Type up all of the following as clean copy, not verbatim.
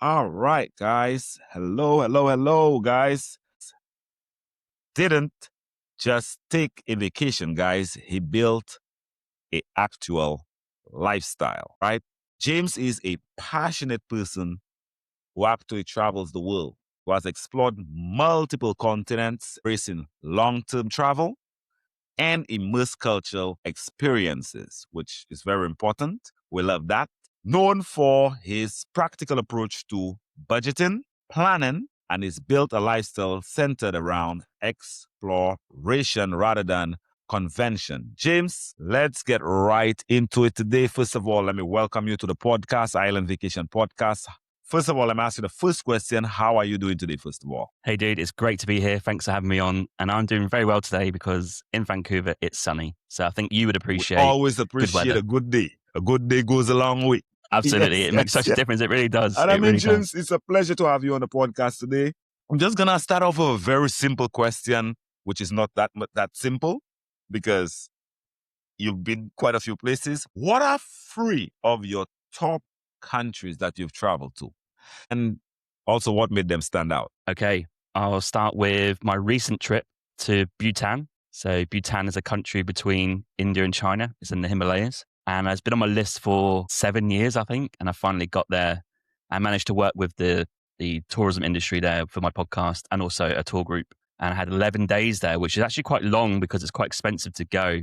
All right, guys. Hello, guys. Didn't just take a vacation, guys. He built a actual lifestyle, right? James is a passionate person who actually travels the world, who has explored multiple continents, embracing long-term travel and immerse cultural experiences, which is very important. We love that. Known for his practical approach to budgeting, planning, and he's built a lifestyle centered around exploration rather than convention. James, let's get right into it today. First of all, let me welcome you to the podcast, Island Vacation Podcast. First of all, let me ask you the first question. How are you doing today, first of all? Hey, dude, it's great to be here. Thanks for having me on. And I'm doing very well today because in Vancouver, it's sunny. So I think you would appreciate always appreciate a good day. A good day goes a long way. Absolutely. It makes such a difference. It really does. And I mean, James, it's a pleasure to have you on the podcast today. I'm just going to start off with a very simple question, which is not that simple because you've been quite a few places. What are 3 of your top countries that you've traveled to? And also what made them stand out? Okay. I'll start with my recent trip to Bhutan. So Bhutan is a country between India and China. It's in the Himalayas. And it's been on my list for 7 years, I think. And I finally got there. I managed to work with the tourism industry there for my podcast and also a tour group. And I had 11 days there, which is actually quite long because it's quite expensive to go.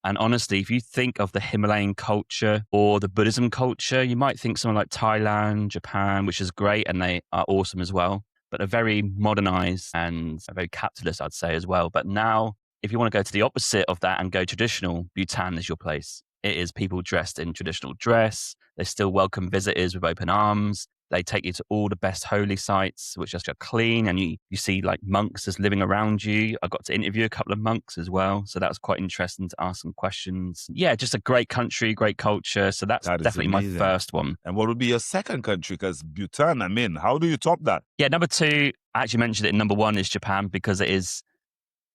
And honestly, if you think of the Himalayan culture or the Buddhism culture, you might think somewhere like Thailand, Japan, which is great and they are awesome as well, but are very modernized and very capitalist, I'd say as well. But now, if you want to go to the opposite of that and go traditional, Bhutan is your place. It is people dressed in traditional dress. They still welcome visitors with open arms. They take you to all the best holy sites, which are clean, and you see like monks just living around you. I got to interview a couple of monks as well, so that was quite interesting to ask some questions. Yeah, just a great country, great culture. So that's definitely amazing. My first one. And what would be your second country? Because Bhutan, I mean, how do you top that? Yeah, number 2, I actually mentioned it. Number 1 is Japan because it is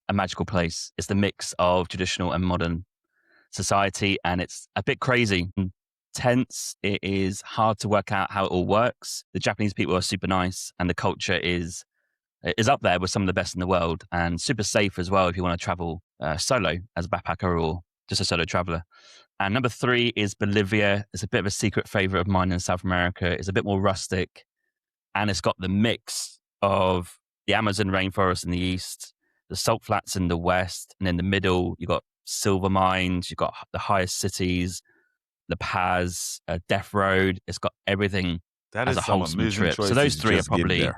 a magical place. It's the mix of traditional and modern society, and it's a bit crazy. Tense. It is hard to work out how it all works. The Japanese people are super nice, and the culture is up there with some of the best in the world, and super safe as well if you want to travel solo as a backpacker or just a solo traveler. And number 3 is Bolivia. It's a bit of a secret favorite of mine in South America. It's a bit more rustic, and it's got the mix of the Amazon rainforest in the east, the salt flats in the west, and in the middle you've got silver mines, you've got the highest cities, La Paz, Death Road. It's got everything. That as is a wholesome trip. So those 3 are probably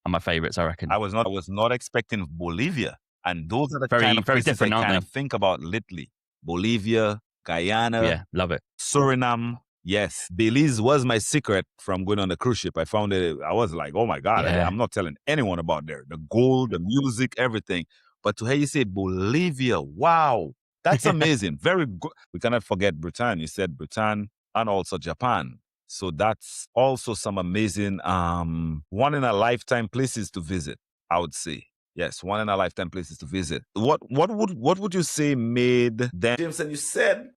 my favorites, I reckon. I was not expecting Bolivia, and those are the kind of places I kind of think about lately. Bolivia, Guyana, yeah, love it. Suriname. Yes, Belize was my secret from going on the cruise ship. I found it. I was like, oh my God, I'm not telling anyone about there. The gold, the music, everything. But to hear you say Bolivia, wow. That's amazing. Very good. We cannot forget Bhutan. You said Bhutan and also Japan. So that's also some amazing one in a lifetime places to visit, I would say. Yes, one in a lifetime places to visit. What would you say made them, James? And you said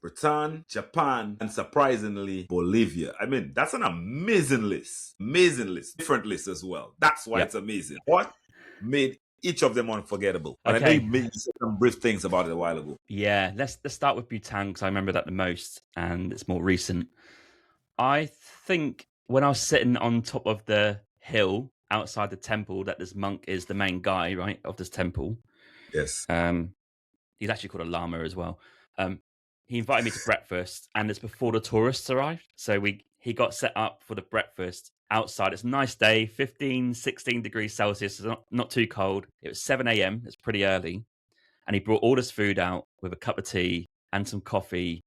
Bhutan, Japan, and surprisingly Bolivia. I mean, that's an amazing list. Amazing list. Different list as well. That's why it's amazing. What made each of them unforgettable? And I know you made some brief things about it a while ago. Yeah, let's start with Bhutan because I remember that the most and it's more recent. I think when I was sitting on top of the hill outside the temple, that this monk is the main guy, right, of this temple. Yes. He's actually called a lama as well. He invited me to breakfast, and it's before the tourists arrived. So he got set up for the breakfast outside. It's a nice day, 15, 16 degrees Celsius. It's not too cold. It was 7 a.m. It's pretty early. And he brought all this food out with a cup of tea and some coffee.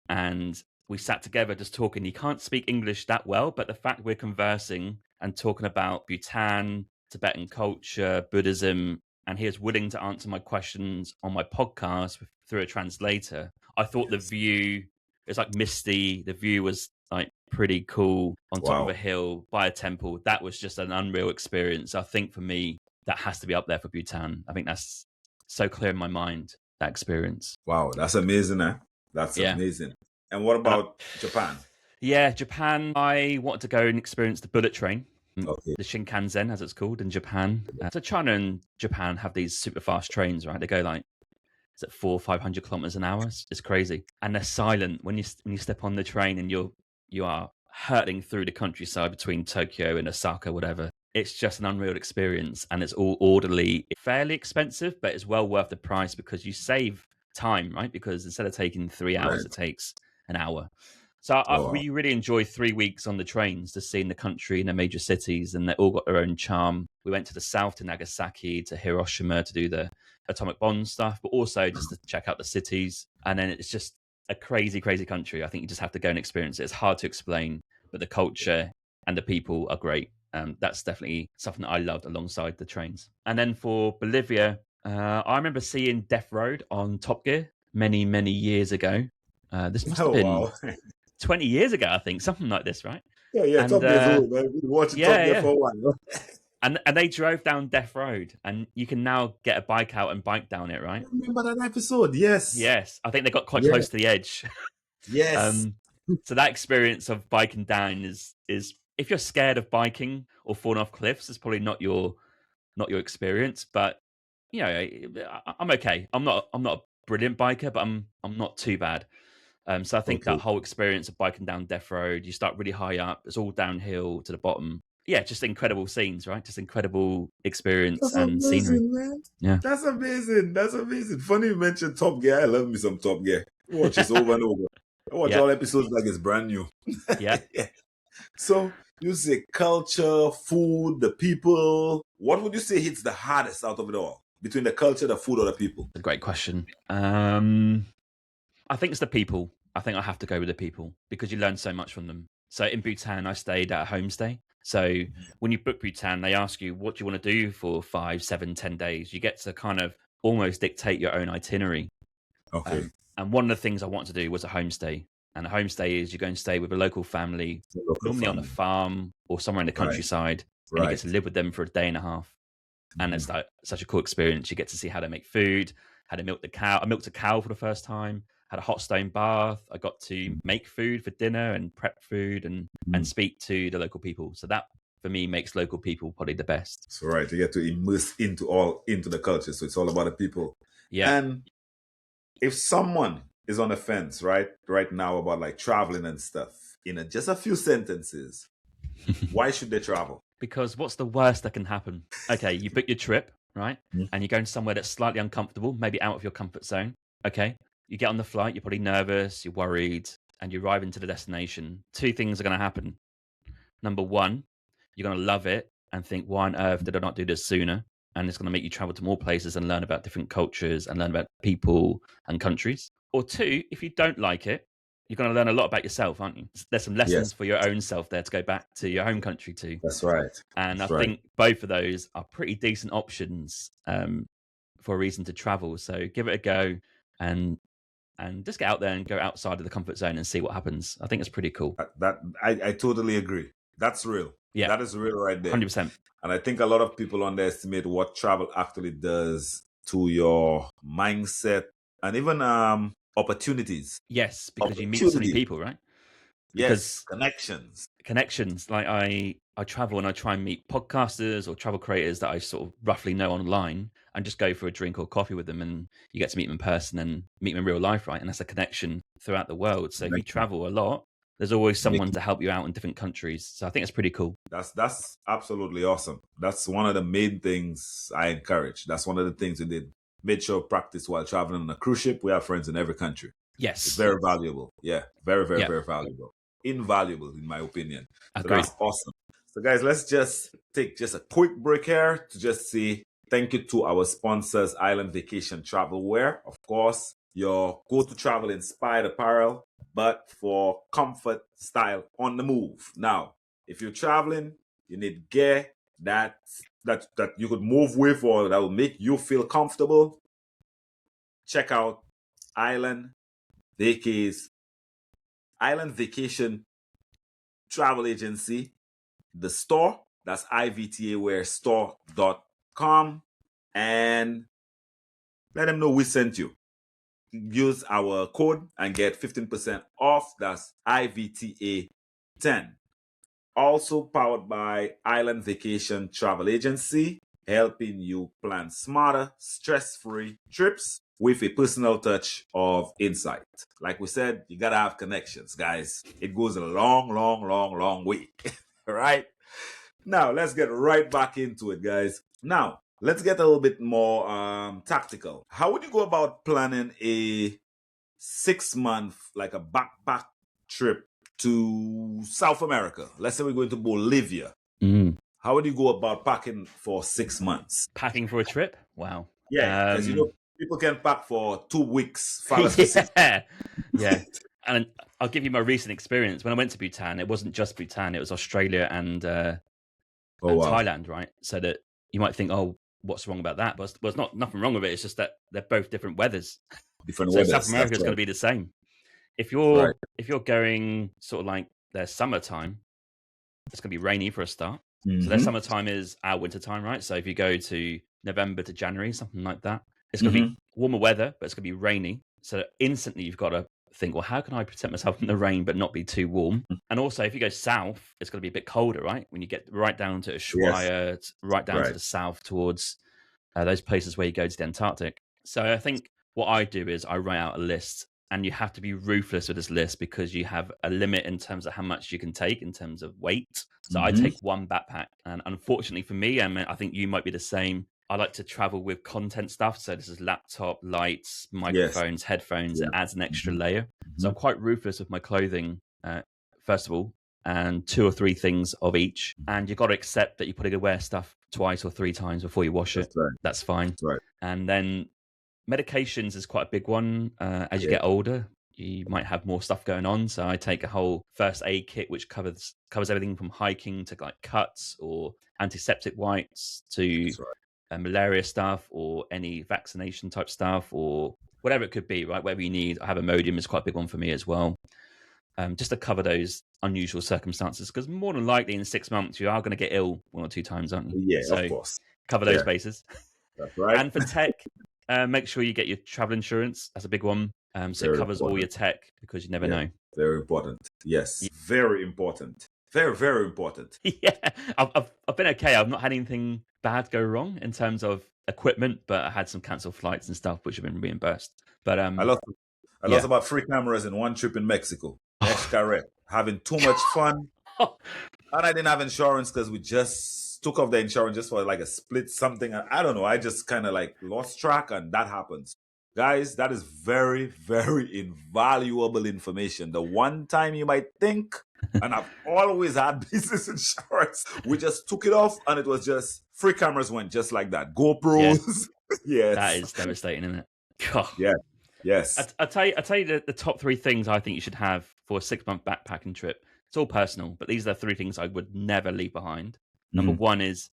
And we sat together just talking. He can't speak English that well, but the fact we're conversing and talking about Bhutan, Tibetan culture, Buddhism, and he was willing to answer my questions on my podcast through a translator. I thought the view, it's like misty. The view was like pretty cool on top of a hill by a temple. That was just an unreal experience. I think for me, that has to be up there for Bhutan. I think that's so clear in my mind, that experience. Wow, that's amazing, eh? That's amazing. And what about Japan? Yeah, Japan. I wanted to go and experience the bullet train, Okay. the Shinkansen, as it's called in Japan. So China and Japan have these super fast trains, right? They go like, is it 400-500 kilometers an hour? It's crazy, and they're silent when you step on the train and you are hurtling through the countryside between Tokyo and Osaka, whatever. It's just an unreal experience, and it's all orderly. Fairly expensive, but it's well worth the price because you save time, right? Because instead of taking 3 hours, Right. it takes an hour. So Oh, wow. we really enjoy 3 weeks on the trains, just seeing the country and the major cities, and they all got their own charm. We went to the south to Nagasaki, to Hiroshima to do the atomic bomb stuff, but also just to check out the cities. And then it's just a crazy, crazy country. I think you just have to go and experience it. It's hard to explain, but the culture and the people are great. That's definitely something that I loved alongside the trains. And then for Bolivia, I remember seeing Death Road on Top Gear many, many years ago. This must have Oh, been wow. 20 years ago, I think, something like this, right? Yeah, yeah. And Top Gear's old, man. We've been watching Top yeah, Gear yeah. for a while. And they drove down Death Road, and you can now get a bike out and bike down it, I right? remember that episode. Yes. Yes, I think they got quite Yeah. close to the edge. Yes. um, so that experience of biking down is if you're scared of biking or falling off cliffs, it's probably not your experience. But you know, I'm okay. I'm not a brilliant biker, but I'm not too bad. So I think that Okay. whole experience of biking down Death Road, you start really high up, it's all downhill to the bottom. Yeah, just incredible scenes, right? Just incredible experience That's and scenery. amazing, man. Yeah. That's amazing. That's amazing. Funny you mentioned Top Gear. I love me some Top Gear. I watch this over and over. I watch Yeah. all episodes like it's brand new. Yeah. Yeah. So you say culture, food, the people. What would you say hits the hardest out of it all? Between the culture, the food, or the people? A great question. I think it's the people. I think I have to go with the people because you learn so much from them. So in Bhutan, I stayed at a homestay. So when you book Bhutan, they ask you, what do you want to do for 5, 7, 10 days? You get to kind of almost dictate your own itinerary. Okay. And one of the things I wanted to do was a homestay. And a homestay is you go and stay with a local family, The local normally on a family. farm or somewhere in the Right. countryside, and you get Right. to live with them for a day and a half. And it's like such a cool experience. You get to see how they make food, how to milk the cow. I milked a cow for the first time, had a hot stone bath. I got to make food for dinner and prep food and speak to the local people. So that for me makes local people probably the best. So right, you get to immerse into the culture. So it's all about the people. Yeah. And if someone is on the fence, right now about like traveling and stuff, just a few sentences, why should they travel? Because what's the worst that can happen? Okay, you book your trip, right? Mhm. And you're going somewhere that's slightly uncomfortable, maybe out of your comfort zone. Okay. You get on the flight, you're probably nervous, you're worried, and you arrive into the destination. Two things are going to happen. Number one, you're going to love it and think, why on earth did I not do this sooner? And it's going to make you travel to more places and learn about different cultures and learn about people and countries. Or two, if you don't like it, you're going to learn a lot about yourself, aren't you? There's some lessons Yes, for your own self there to go back to your home country to. that's right. And I That's right. think both of those are pretty decent options for a reason to travel. So give it a go and just get out there and go outside of the comfort zone and see what happens. I think it's pretty cool. I totally agree. That's real. Yeah, That is real right there. 100%. And I think a lot of people underestimate what travel actually does to your mindset and even opportunities. Yes, because you meet so many people, right? Yes, Because connections. like I travel and I try and meet podcasters or travel creators that I sort of roughly know online and just go for a drink or coffee with them, and you get to meet them in person and meet them in real life, right? And that's a connection throughout the world. So if you travel a lot, there's always someone to help you out in different countries. So I think it's pretty cool. That's absolutely awesome. That's one of the main things I encourage. That's one of the things we did. Made sure practice while traveling on a cruise ship. We have friends in every country. It's Yes. very valuable. Yeah, very, very, Yeah. very valuable. Invaluable, in my opinion. So Agreed. that's awesome. So, guys, let's just take just a quick break here to just say thank you to our sponsors, Island Vacation Travel Wear. Of course, your go-to travel inspired apparel, but for comfort, style, on the move. Now, if you're traveling, you need gear that you could move with or that will make you feel comfortable. Check out Island Vacation Travel Agency, the store, that's ivtaware.store.com, and let them know we sent you. use our code and get 15% off. That's IVTA10. Also powered by Island Vacation Travel Agency, helping you plan smarter, stress-free trips with a personal touch of insight. Like we said, you gotta have connections, guys. It goes a long, long, long, long way. All right. Now let's get right back into it, guys. Now let's get a little bit more tactical. How would you go about planning a 6 month, like a backpack trip to South America? Let's say we're going to Bolivia. How would you go about packing for 6 months? Packing for a trip? Wow. Yeah, because people can pack for 2 weeks, for 6 yeah. Yeah. And I'll give you my recent experience. When I went to Bhutan, it wasn't just Bhutan, it was Australia and Thailand, right? So that you might think, oh, what's wrong about that? But it's not nothing wrong with it. It's just that they're both different weathers. Different so weathers. South America is going to be the same. If you're going sort of like their summertime, it's going to be rainy for a start. So their summertime is our winter time, right? So if you go to November to January, something like that, it's going to be warmer weather, but it's going to be rainy. So instantly you've got to think, well, how can I protect myself from the rain but not be too warm? And also, if you go south, it's going to be a bit colder, right? When you get right down to Ushuaia, right down to the south towards those places where you go to the Antarctic. So I think what I do is I write out a list, and you have to be ruthless with this list because you have a limit in terms of how much you can take in terms of weight. So I take one backpack, and unfortunately for me, and I think you might be the same, I like to travel with content stuff. So this is laptop, lights, microphones, headphones. It adds an extra layer. So I'm quite ruthless with my clothing, first of all, and 2 or 3 things of each. And you've got to accept that you're probably going to wear stuff 2 or 3 times before you wash it. That's fine. And then medications is quite a big one. As you get older, you might have more stuff going on. So I take a whole first aid kit, which covers everything from hiking to like cuts or antiseptic wipes to malaria stuff or any vaccination type stuff or whatever it could be, right? Whatever you need. I have Imodium is quite a big one for me as well. Just to cover those unusual circumstances, because more than likely in 6 months you are going to get ill 1 or 2 times, aren't you? Yeah, so of course. Cover those bases. That's right. And for tech, make sure you get your travel insurance. That's a big one. So it covers all your tech because you never know. Very important. Yes, very important. Very, very important. Yeah, I've been okay. I've not had anything bad go wrong in terms of equipment, but I had some cancelled flights and stuff which have been reimbursed. But I lost about 3 cameras in one trip in Mexico. Correct. Having too much fun. And I didn't have insurance because we just took off the insurance just for like a split something. I don't know. I just kind of like lost track, and that happens. Guys, that is very, very invaluable information. The one time you might think, and I've always had business insurance, we just took it off and it was just 3 cameras went just like that. GoPros. Yes. That is devastating, isn't it? God. Yeah. Yes. I tell you the top 3 things I think you should have for a 6-month backpacking trip. It's all personal, but these are the 3 things I would never leave behind. Number 1 is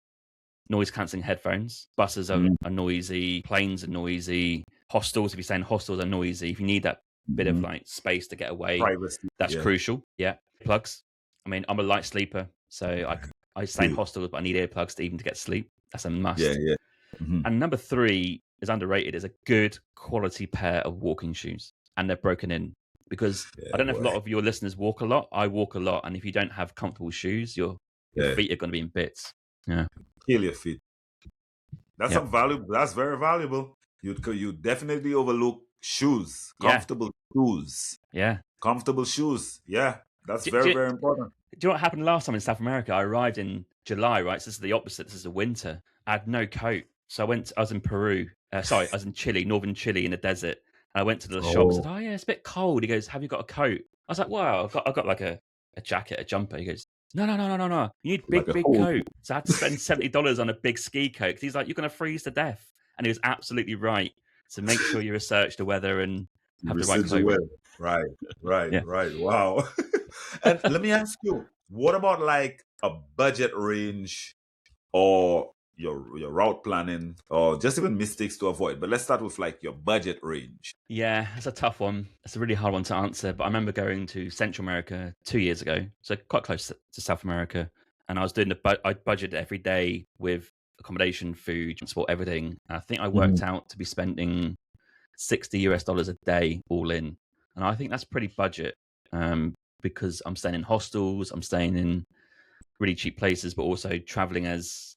noise cancelling headphones. Buses are noisy, planes are noisy, hostels, if you're saying hostels are noisy, if you need that bit of like space to get away, privacy, that's crucial. Yeah. Plugs. I mean, I'm a light sleeper, so I stay in hostels, but I need earplugs to get sleep. That's a must. Yeah. And number 3 is underrated, is a good quality pair of walking shoes, and they're broken in. Because I don't know if a lot of your listeners walk a lot. I walk a lot, and if you don't have comfortable shoes, your feet are going to be in bits. Yeah, kill your feet. That's valuable. That's very valuable. You definitely overlook shoes, comfortable shoes. Yeah, comfortable shoes. Yeah, that's very important. Do you know what happened last time in South America? I arrived in July, right? So this is the opposite. This is the winter. I had no coat, so I was in Peru. I was in Chile, northern Chile, in the desert. And I went to the shop and said, "Oh yeah, it's a bit cold." He goes, "Have you got a coat?" I was like, "Wow, I've got like a jacket, a jumper." He goes, "No. You need big coat." So I had to spend $70 on a big ski coat. 'Cause he's like, "You're going to freeze to death," and he was absolutely right. So make sure you research the weather and have the right clothing. Right. Wow. And let me ask you, what about like a budget range or your route planning, or just even mistakes to avoid? But let's start with like your budget range. Yeah, it's a tough one. It's a really hard one to answer. But I remember going to Central America 2 years ago, so quite close to South America, and I was doing I budgeted every day with accommodation, food, transport, everything. And I think I worked out to be spending $60 a day all in. And I think that's pretty budget, because I'm staying in hostels, I'm staying in really cheap places, but also traveling as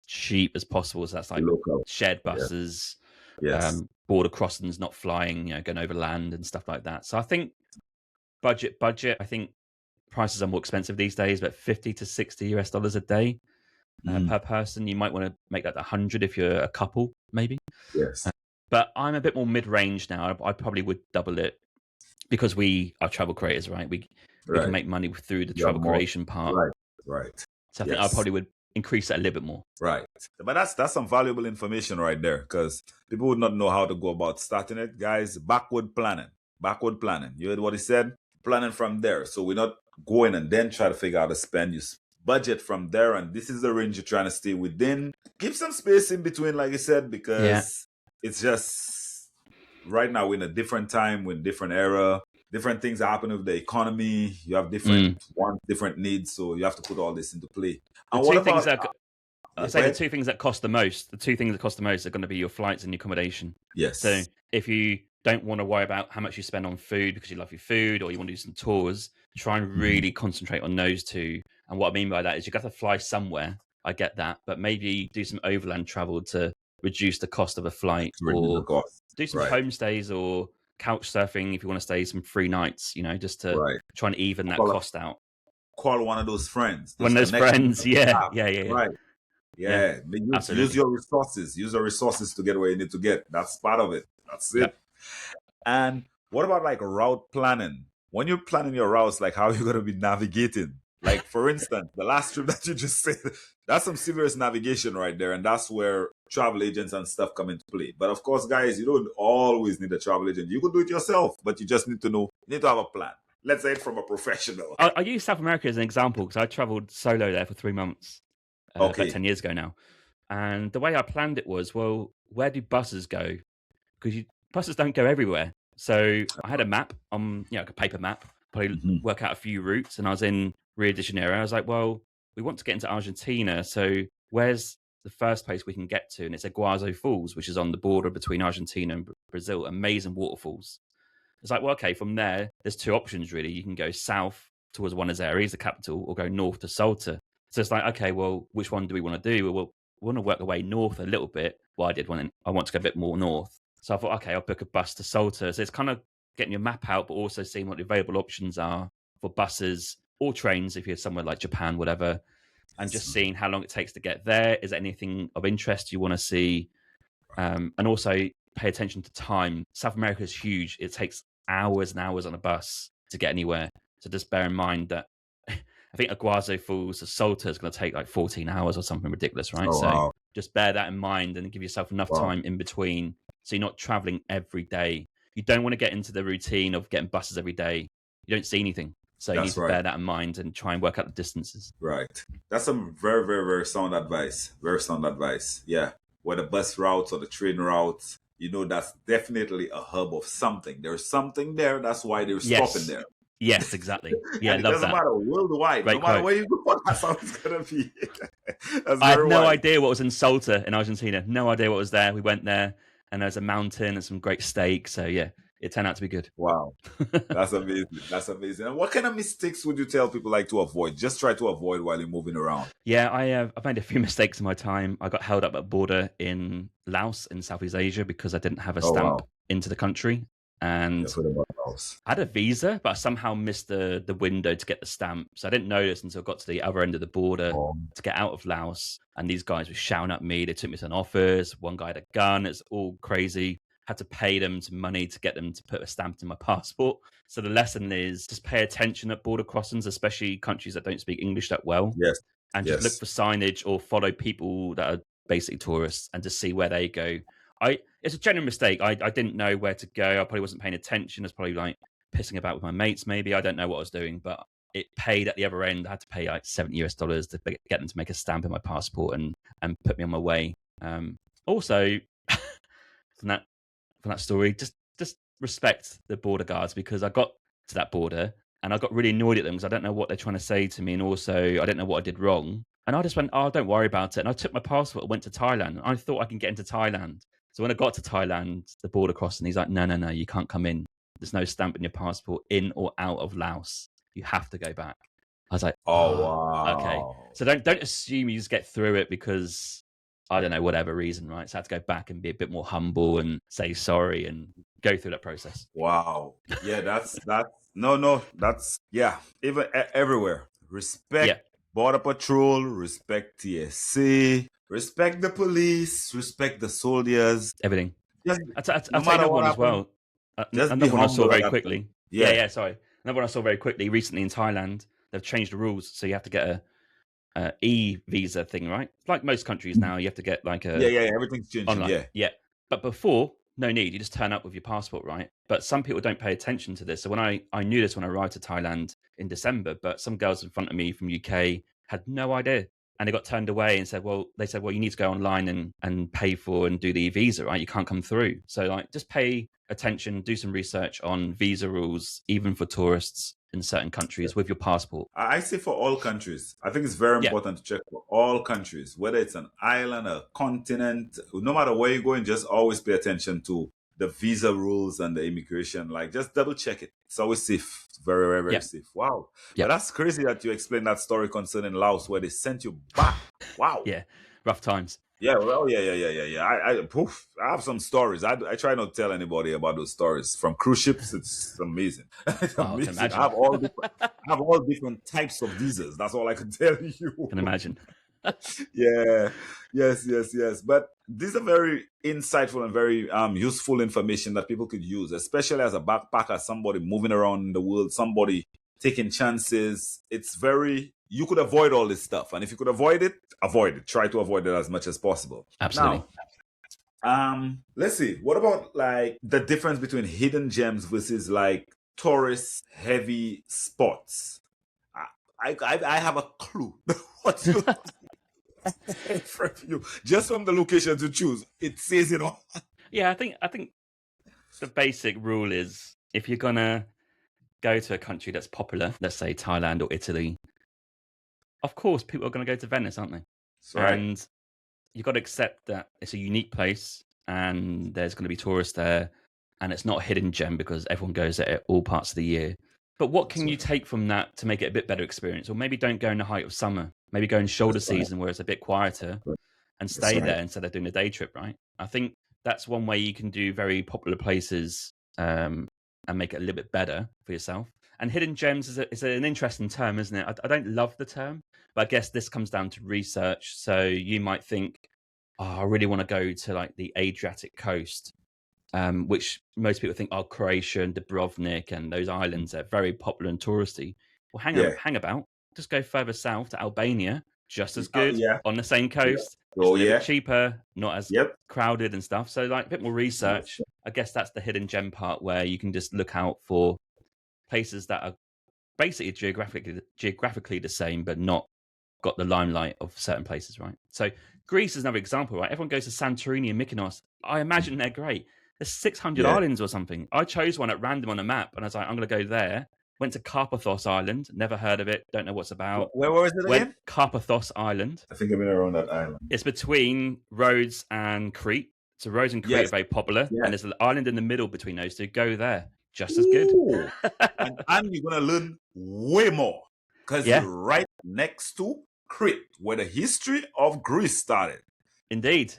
cheap as possible. So that's like Local. shared Yeah. buses, Yes. border crossings, not flying, going over land and stuff like that. So I think budget. I think prices are more expensive these days, but $50 to $60 a day per person. You might want to make that 100 if you're a couple, maybe. Yes. But I'm a bit more mid-range now. I probably would double it because we are travel creators, right? We can Right. make money through the You have travel more. creation part. Right. Right. So I think I Yes. probably would increase that a little bit more. Right. But that's some valuable information right there, because people would not know how to go about starting it. Guys, backward planning. Backward planning. You heard what he said? Planning from there. So we're not going and then try to figure out how to spend. You budget from there, and this is the range you're trying to stay within. Give some space in between, like I said, because it's just right now we're in a different time, we're in a different era. Different things are happening with the economy. You have different wants, different needs. So you have to put all this into play. And what about the two things that cost the most, are going to be your flights and your accommodation. Yes. So if you don't want to worry about how much you spend on food because you love your food, or you want to do some tours, try and really concentrate on those two. And what I mean by that is you got to fly somewhere. I get that, but maybe do some overland travel to reduce the cost of a flight, or do some homestays or couch surfing if you want to stay some free nights, just to try and even that cost out. Call one of those friends. One of those friends, yeah. Right. Yeah. Use your resources. Use your resources to get where you need to get. That's part of it. That's it. And what about like route planning? When you're planning your routes, like how are you going to be navigating? Like, for instance, the last trip that you just said, that's some serious navigation right there. And that's where travel agents and stuff come into play. But of course, guys, you don't always need a travel agent. You could do it yourself, but you just need to know, you need to have a plan. Let's say it from a professional. I use South America as an example because I traveled solo there for 3 months, about 10 years ago now. And the way I planned it was, well, where do buses go? Because buses don't go everywhere. So I had a map, like a paper map, probably work out a few routes. And I was in Rio de Janeiro. I was like, well, we want to get into Argentina. So where's the first place we can get to? And it's Iguazu Falls, which is on the border between Argentina and Brazil. Amazing waterfalls. It's like, well, okay, from there, there's two options, really. You can go south towards Buenos Aires, the capital, or go north to Salta. So it's like, okay, well, which one do we want to do? Well, we want to work our way north a little bit. Well, I want to go a bit more north. So I thought, okay, I'll book a bus to Salta. So it's kind of getting your map out, but also seeing what the available options are for buses or trains if you're somewhere like Japan, whatever, and just seeing how long it takes to get there. Is there anything of interest you want to see? And also pay attention to time. South America is huge. It takes hours and hours on a bus to get anywhere. So just bear in mind that I think Iguazu Falls to Salta is going to take like 14 hours or something ridiculous, right? Just bear that in mind and give yourself enough time in between so you're not traveling every day. You don't want to get into the routine of getting buses every day. You don't see anything. So you need to bear that in mind and try and work out the distances. Right. That's some very, very, very sound advice. Very sound advice. Yeah. Whether bus routes or the train routes, that's definitely a hub of something. There's something there. That's why they're stopping there. Yes, exactly. Yeah, and it doesn't matter worldwide. No matter where you go, that's how it's going to be. I had no idea what was in Salta in Argentina. No idea what was there. We went there and there's a mountain and some great steak. So yeah, it turned out to be good. Wow. That's amazing. That's amazing. And what kind of mistakes would you tell people like to avoid? Just try to avoid while you're moving around. Yeah, I've made a few mistakes in my time. I got held up at a border in Laos in Southeast Asia because I didn't have a stamp into the country. And I had a visa, but I somehow missed the window to get the stamp. So I didn't notice until I got to the other end of the border to get out of Laos. And these guys were shouting at me. They took me to an office. One guy had a gun. It's all crazy. Had to pay them some money to get them to put a stamp in my passport. So the lesson is just pay attention at border crossings, especially countries that don't speak English that well. Yes. And just look for signage or follow people that are basically tourists and just see where they go. It's a genuine mistake. I didn't know where to go. I probably wasn't paying attention. I was probably like pissing about with my mates, maybe. I don't know what I was doing, but it paid at the other end. I had to pay like $70 to get them to make a stamp in my passport and put me on my way. Also, from that story, just respect the border guards, because I got to that border and I got really annoyed at them because I don't know what they're trying to say to me, and also I don't know what I did wrong. And I just went, oh, don't worry about it. And I took my passport and went to Thailand. I thought I can get into Thailand. So when I got to Thailand, the border crossing, he's like, no, you can't come in. There's no stamp in your passport in or out of Laos. You have to go back. I was like, Oh okay. wow. So don't assume you just get through it because I don't know, whatever reason, right? So I have to go back and be a bit more humble and say sorry and go through that process. Wow. Yeah, that's no, that's yeah, even everywhere. Respect Yeah, border patrol, respect TSC, respect the police, respect the soldiers. everything. Just I'll no tell you matter another what one as happens, well. just be Another one I saw humble at very that time. quickly. Yeah. Yeah, sorry. Another one I saw very quickly recently in Thailand. They've changed the rules, so you have to get a e-visa thing, right? Like most countries now, you have to get like Yeah, a yeah, yeah. Everything's changing. online. Yeah. Yeah, but before, no need. You just turn up with your passport, right? But some people don't pay attention to this. So when I knew this when I arrived to Thailand in December, but some girls in front of me from UK had no idea, and they got turned away and said, well, you need to go online and pay for and do the visa, right? You can't come through. So like, just pay attention, do some research on visa rules, even for tourists in certain countries with your passport. I say for all countries. I think it's very Yeah, important to check for all countries, whether it's an island, a continent, no matter where you're going, just always pay attention to the visa rules and the immigration. Like, just double check it. It's always safe. Very, very, very yeah, safe. Wow. yeah, But that's crazy that you explained that story concerning Laos where they sent you back. Wow. yeah. Rough times. Yeah, well, yeah. I have some stories. I try not to tell anybody about those stories. From cruise ships, it's amazing. It's Oh, I can amazing. imagine. I have all different types of visas. That's all I can tell you. Can imagine. Yeah, yes. But these are very insightful and very useful information that people could use, especially as a backpacker, somebody moving around in the world, somebody taking chances. It's very you could avoid all this stuff, and if you could avoid it, avoid it. Try to avoid it as much as possible. Absolutely. Now, let's see. What about like the difference between hidden gems versus like tourist heavy spots? I have a clue. What's your from you? Just from the location to choose, it says it all. Yeah, I think the basic rule is if you're gonna go to a country that's popular, let's say Thailand or Italy, of course people are gonna go to Venice, aren't they? That's right. And you've got to accept that it's a unique place and there's going to be tourists there and it's not a hidden gem because everyone goes there at all parts of the year. But what That's can you right. take from that to make it a bit better experience? Or maybe don't go in the height of summer. Maybe go in shoulder That's right. season where it's a bit quieter and That's stay right. there instead of doing a day trip, right? I think that's one way you can do very popular places and make it a little bit better for yourself. And hidden gems is an interesting term, isn't it? I don't love the term, but I guess this comes down to research. So you might think, oh, I really want to go to like the Adriatic coast, which most people think, oh, Croatia and Dubrovnik and those islands are very popular and touristy. Well, Yeah. hang about. Just go further south to Albania, just as good Yeah. on the same Yeah. coast. It's Oh a little bit yeah. cheaper, not as Yep. crowded and stuff. So, like a bit more research. I guess that's the hidden gem part where you can just look out for places that are basically geographically the same, but not got the limelight of certain places, right? So Greece is another example, right? Everyone goes to Santorini and Mykonos. I imagine they're great. There's 600 Yeah. islands or something. I chose one at random on a map, and I was like, I'm going to go there. Went to Carpathos Island. Never heard of it. Don't know what's about. Where was it Went again? Carpathos Island. I think I've been around that island. It's between Rhodes and Crete. So Rhodes and Crete Yes. are very popular, Yes. and there's an island in the middle between those two. Go there. Just as good. Ooh. and you're gonna learn way more because Yeah. you're right next to Crete, where the history of Greece started. Indeed.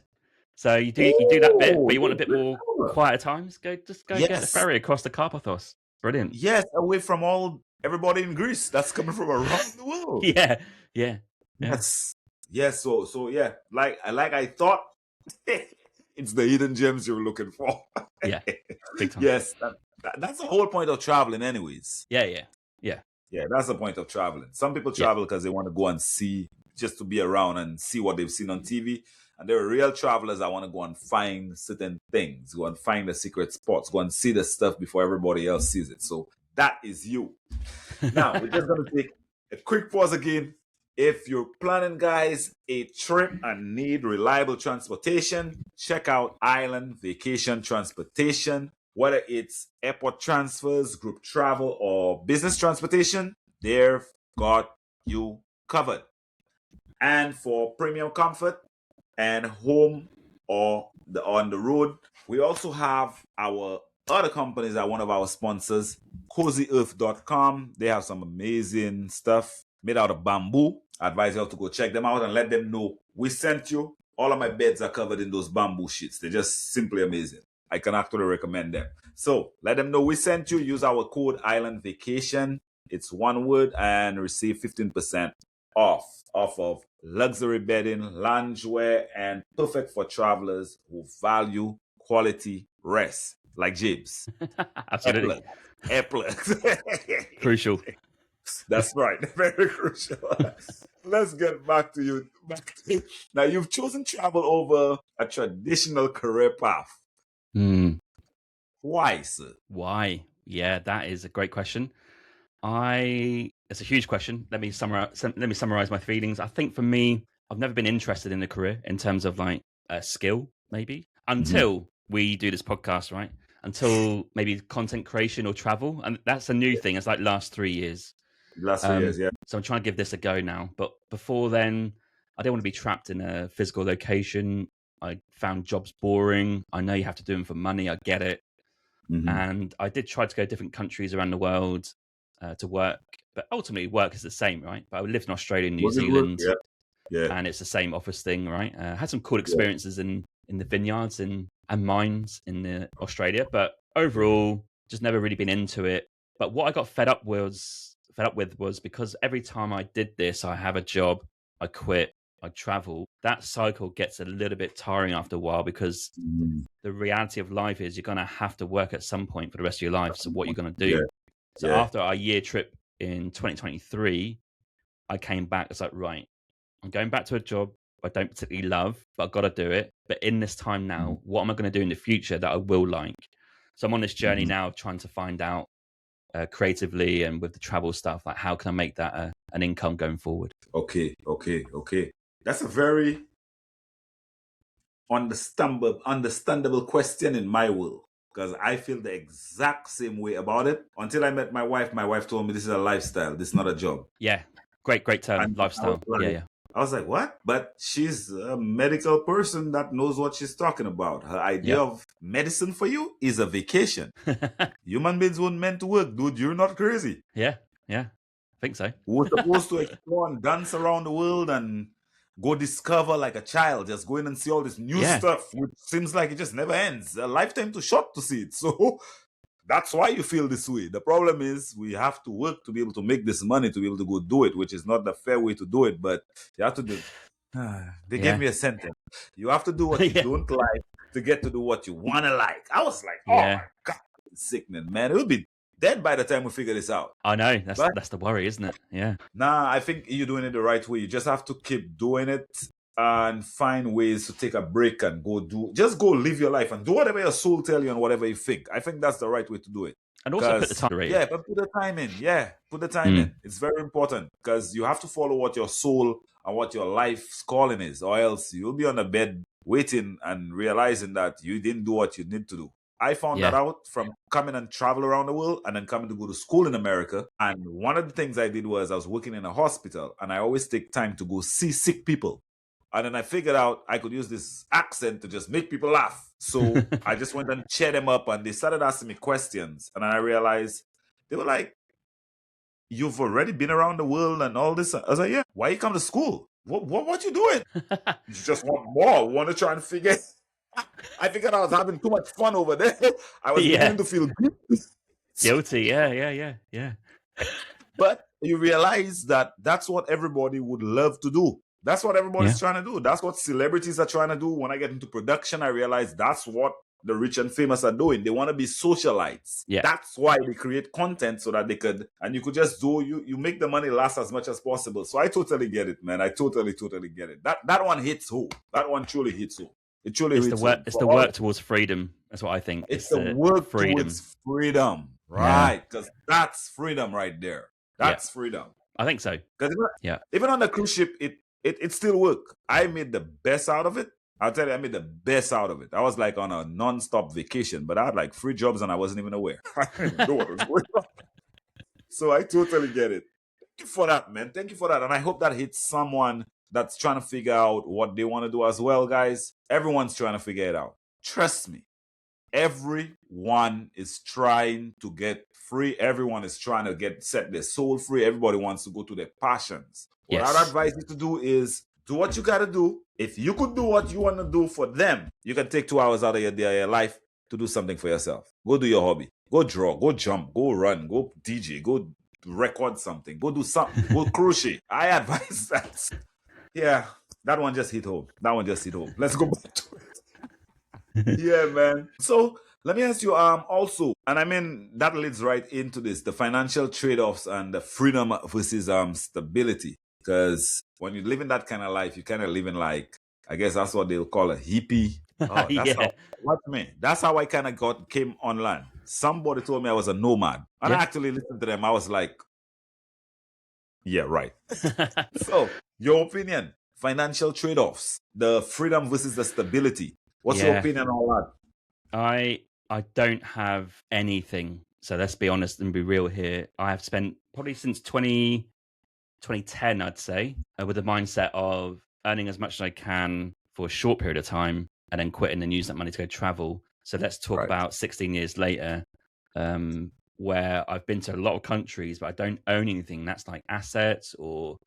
So you do that bit, but you want a bit Ooh, more quieter times. Go get the Yes. ferry across the Carpathos. Brilliant. Yes, away from everybody in Greece that's coming from around the world. Yeah. Yes. So yeah, like I thought, it's the hidden gems you're looking for. Yeah. Big time. Yes, that's the whole point of traveling, anyways. Yeah. Yeah, that's the point of traveling. Some people travel because they want to go and see, just to be around and see what they've seen on TV. And there are real travelers that want to go and find certain things, go and find the secret spots, go and see the stuff before everybody else sees it. So that is you. Now, we're just going to take a quick pause again. If you're planning, guys, a trip and need reliable transportation, check out Island Vacation Transportation. Whether it's airport transfers, group travel, or business transportation, they've got you covered. And for premium comfort and home or on the road. We also have our other companies that are one of our sponsors, CozyEarth.com. They have some amazing stuff made out of bamboo. I advise you all to go check them out and let them know we sent you. All of my beds are covered in those bamboo sheets. They're just simply amazing. I can actually recommend them. So let them know we sent you. Use our code Island Vacation. It's one word, and receive 15% off of luxury bedding, loungewear, and perfect for travelers who value quality rest, like James. Absolutely. Airplug. Crucial. That's right. Very crucial. Let's get back to you. Now, you've chosen travel over a traditional career path. Why, sir? Why? Yeah, that is a great question. It's a huge question. Let me summarize my feelings. I think for me, I've never been interested in a career in terms of like a skill, maybe until we do this podcast, right? Until maybe content creation or travel, and that's a new thing. It's like last 3 years. Last 3 years, yeah. So I'm trying to give this a go now. But before then, I don't want to be trapped in a physical location. I found jobs boring. I know you have to do them for money. I get it. And I did try to go to different countries around the world to work, but ultimately work is the same, right? But I lived in Australia and New Zealand, and it's the same office thing, right? Had some cool experiences in the vineyards and mines in Australia, but overall, just never really been into it. But what I got fed up with was because every time I did this, I have a job, I quit, I travel. That cycle gets a little bit tiring after a while because the reality of life is you're going to have to work at some point for the rest of your life. So what you're going to do? So after our year trip in 2023, I came back. It's like, right, I'm going back to a job I don't particularly love, but I've got to do it. But in this time now, what am I going to do in the future that I will like? So I'm on this journey now trying to find out creatively and with the travel stuff, like how can I make that an income going forward? Okay. That's a very understandable question in my world, because I feel the exact same way about it. Until I met my wife told me this is a lifestyle, this is not a job. Yeah, great term, And lifestyle. I was like, what? But she's a medical person that knows what she's talking about. Her idea of medicine for you is a vacation. Human beings weren't meant to work, dude. You're not crazy. Yeah, I think so. We're supposed to explore and dance around the world and go discover like a child, just go in and see all this new stuff, which seems like it just never ends. A lifetime too short to see it. So that's why you feel this way. The problem is we have to work to be able to make this money to be able to go do it, which is not the fair way to do it, but you have to do. They gave me a sentence. You have to do what you don't like to get to do what you want to like. I was like, oh my God, it's sickening, man. It will be dead by the time we figure this out. I know. That's the worry, isn't it? Yeah. Nah, I think you're doing it the right way. You just have to keep doing it and find ways to take a break and go live your life and do whatever your soul tell you and whatever you think. I think that's the right way to do it. And also put the time in. Yeah, but put the time in. Yeah, put the time in. It's very important because you have to follow what your soul and what your life's calling is, or else you'll be on the bed waiting and realizing that you didn't do what you need to do. I found that out from coming and travel around the world and then coming to go to school in America. And one of the things I did was I was working in a hospital and I always take time to go see sick people. And then I figured out I could use this accent to just make people laugh. So I just went and cheered them up and they started asking me questions. And I realized they were like, you've already been around the world and all this. I was like, yeah, why you come to school? What you doing? You just want more. Want to try and figure. I figured I was having too much fun over there. I was beginning to feel guilty. Yeah. But you realize that that's what everybody would love to do. That's what everybody's trying to do. That's what celebrities are trying to do. When I get into production, I realize that's what the rich and famous are doing. They want to be socialites. Yeah. That's why they create content so that they could, and you could just you make the money last as much as possible. So I totally get it, man. I totally get it. That one hits home. That one truly hits home. It truly it's hits the work. home. It's the work towards freedom. That's what I think. It's the work towards freedom, right? Because that's freedom right there. That's freedom. I think so. Because even on the cruise ship, it still worked. I made the best out of it. I'll tell you, I made the best out of it. I was like on a non-stop vacation, but I had like 3 jobs and I wasn't even aware. I didn't even know what was going on. So I totally get it. Thank you for that, man. Thank you for that. And I hope that hits someone that's trying to figure out what they want to do as well, guys. Everyone's trying to figure it out. Trust me, everyone is trying to get free. Everyone is trying to set their soul free. Everybody wants to go to their passions. What I'd Yes. advise you to do is do what you got to do. If you could do what you want to do for them, you can take 2 hours out of your life to do something for yourself. Go do your hobby. Go draw. Go jump. Go run. Go DJ. Go record something. Go do something. Go crochet. I advise that. Yeah, that one just hit home. Let's go back to it. Yeah, man. So let me ask you also, and I mean that leads right into this, the financial trade-offs and the freedom versus stability. Because when you live in that kind of life, you kind of live in, like, I guess that's what they'll call a hippie. Oh, that's how that's how I kind of came online. Somebody told me I was a nomad. And I actually listened to them. I was like, yeah, right. So, your opinion, financial trade-offs, the freedom versus the stability. What's your opinion on that? I don't have anything. So let's be honest and be real here. I have spent probably since 2010, I'd say, with the mindset of earning as much as I can for a short period of time and then quitting and use that money to go travel. So let's talk about 16 years later, where I've been to a lot of countries, but I don't own anything that's like assets or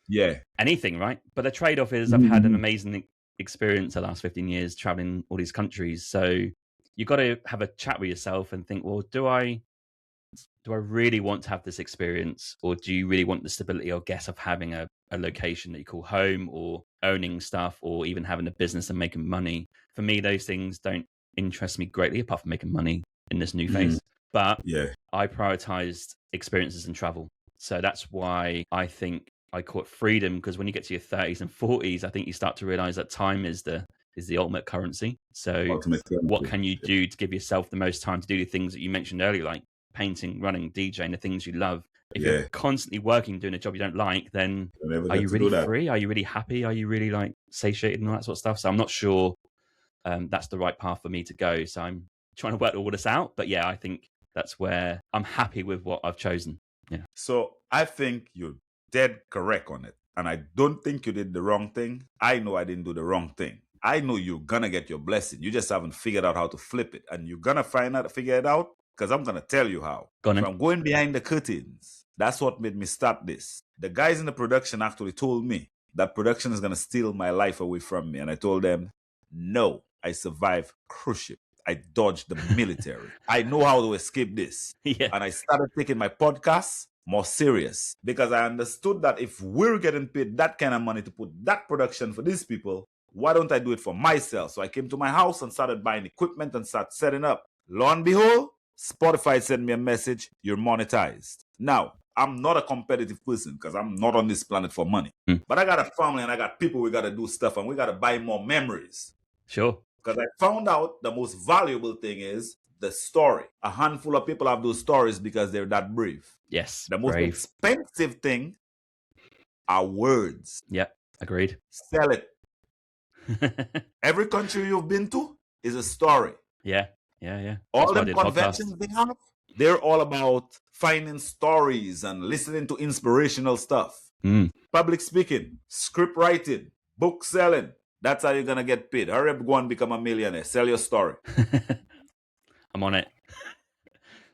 anything, right? But the trade-off is I've had an amazing experience the last 15 years traveling all these countries. So you got to have a chat with yourself and think, well, do I really want to have this experience, or do you really want the stability or guess of having a location that you call home, or owning stuff, or even having a business and making money? For me, those things don't interest me greatly, apart from making money in this new phase. But I prioritized experiences and travel. So that's why I think I call it freedom, because when you get to your 30s and 40s, I think you start to realize that time is the ultimate currency. So what can you do to give yourself the most time to do the things that you mentioned earlier, like painting, running, DJing, the things you love? If you're constantly working, doing a job you don't like, then are you really free? Are you really happy? Are you really like satiated and all that sort of stuff? So I'm not sure that's the right path for me to go. So I'm trying to work all this out. But yeah, I think that's where I'm happy with what I've chosen. Yeah. So I think you're dead correct on it. And I don't think you did the wrong thing. I know I didn't do the wrong thing. I know you're gonna get your blessing. You just haven't figured out how to flip it. And you're gonna figure it out, because I'm gonna tell you how. From going behind the curtains, that's what made me start this. The guys in the production actually told me that production is gonna steal my life away from me. And I told them, no, I survived cruise ship. I dodged the military. I know how to escape this. And I started taking my podcast more serious, because I understood that if we're getting paid that kind of money to put that production for these people, why don't I do it for myself? So I came to my house and started buying equipment and started setting up. Lo and behold, Spotify sent me a message, you're monetized. Now, I'm not a competitive person, because I'm not on this planet for money. But I got a family and I got people we got to do stuff, and we got to buy more memories. Sure. Because I found out the most valuable thing is the story. A handful of people have those stories because they're that brave. Yes. The most expensive thing are words. Yep. Agreed. Sell it. Every country you've been to is a story. Yeah. Yeah. All the conventions they have, they're all about finding stories and listening to inspirational stuff. Public speaking, script writing, book selling. That's how you're going to get paid. Hurry up, go and become a millionaire. Sell your story. I'm on it.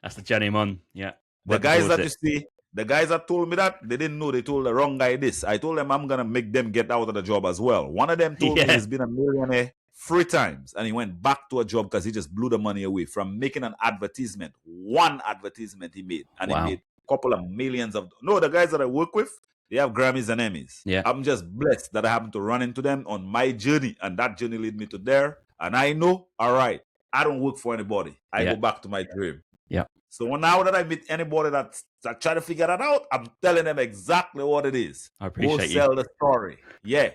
That's the journey I'm on. Yeah. The guys that you see, the guys that told me that, they didn't know they told the wrong guy this. I told them I'm going to make them get out of the job as well. One of them told me he's been a millionaire 3 times, and he went back to a job because he just blew the money away from making an advertisement. One advertisement he made, and he made a couple of millions of... No, the guys that I work with, they have Grammys and Emmys. Yeah. I'm just blessed that I happened to run into them on my journey, and that journey led me to there. And I know, all right, I don't work for anybody. I go back to my dream. Yeah. So now that I meet anybody that try to figure that out, I'm telling them exactly what it is. I appreciate Go sell the story. Yeah.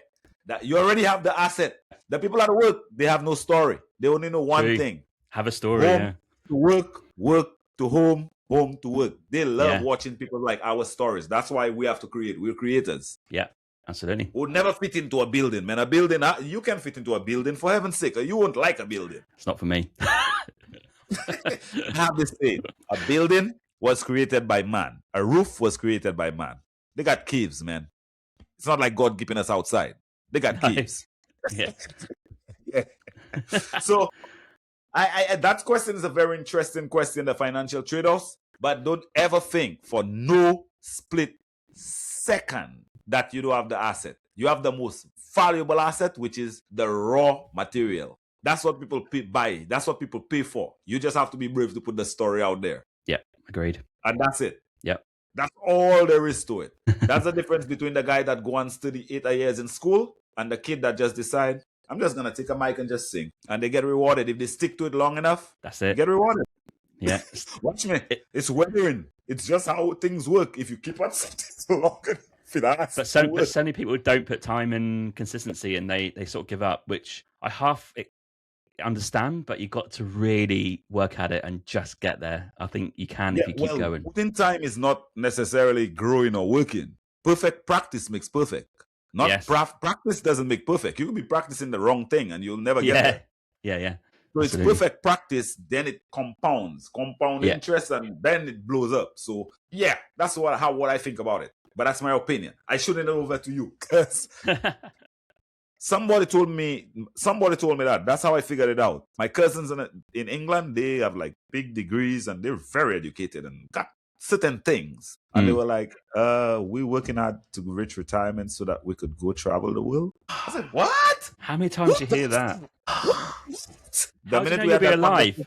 That you already have the asset. The people at work, they have no story. They only know one thing. Have a story. Home to work, work to home, home to work. They love watching people like our stories. That's why we have to create. We're creators. Yeah, absolutely. We'll never fit into a building, man. A building, you can fit into a building, for heaven's sake. You won't like a building. It's not for me. I have this thing. A building was created by man. A roof was created by man. They got caves, man. It's not like God keeping us outside. They got caves. Yeah. So That question is a very interesting question, the financial trade-offs. But don't ever think for no split second that you don't have the asset. You have the most valuable asset, which is the raw material. That's what people buy. That's what people pay for. You just have to be brave to put the story out there. Yeah, agreed. And that's it. Yep. That's all there is to it. That's the difference between the guy that go and study 8 years in school and the kid that just decide, I'm just going to take a mic and just sing. And they get rewarded. If they stick to it long enough, that's they it. get rewarded. Yeah. Watch me. It's weathering. It's just how things work. If you keep on something long enough, but so many people don't put time and consistency, and they sort of give up, which I half understand, but you got to really work at it and just get there. I think you can if you keep going. Putting time is not necessarily growing or working. Perfect practice makes perfect. Practice doesn't make perfect. You can be practicing the wrong thing and you'll never get there. Yeah. So it's perfect practice, then it compound interest, and then it blows up. So yeah, that's what I think about it. But that's my opinion. I shouldn't know over to you because somebody told me that. That's how I figured it out. My cousins in England, they have like big degrees and they're very educated and got certain things. And they were like, we're working hard to reach retirement so that we could go travel the world. I said, what? How many times do you hear that? The minute we had that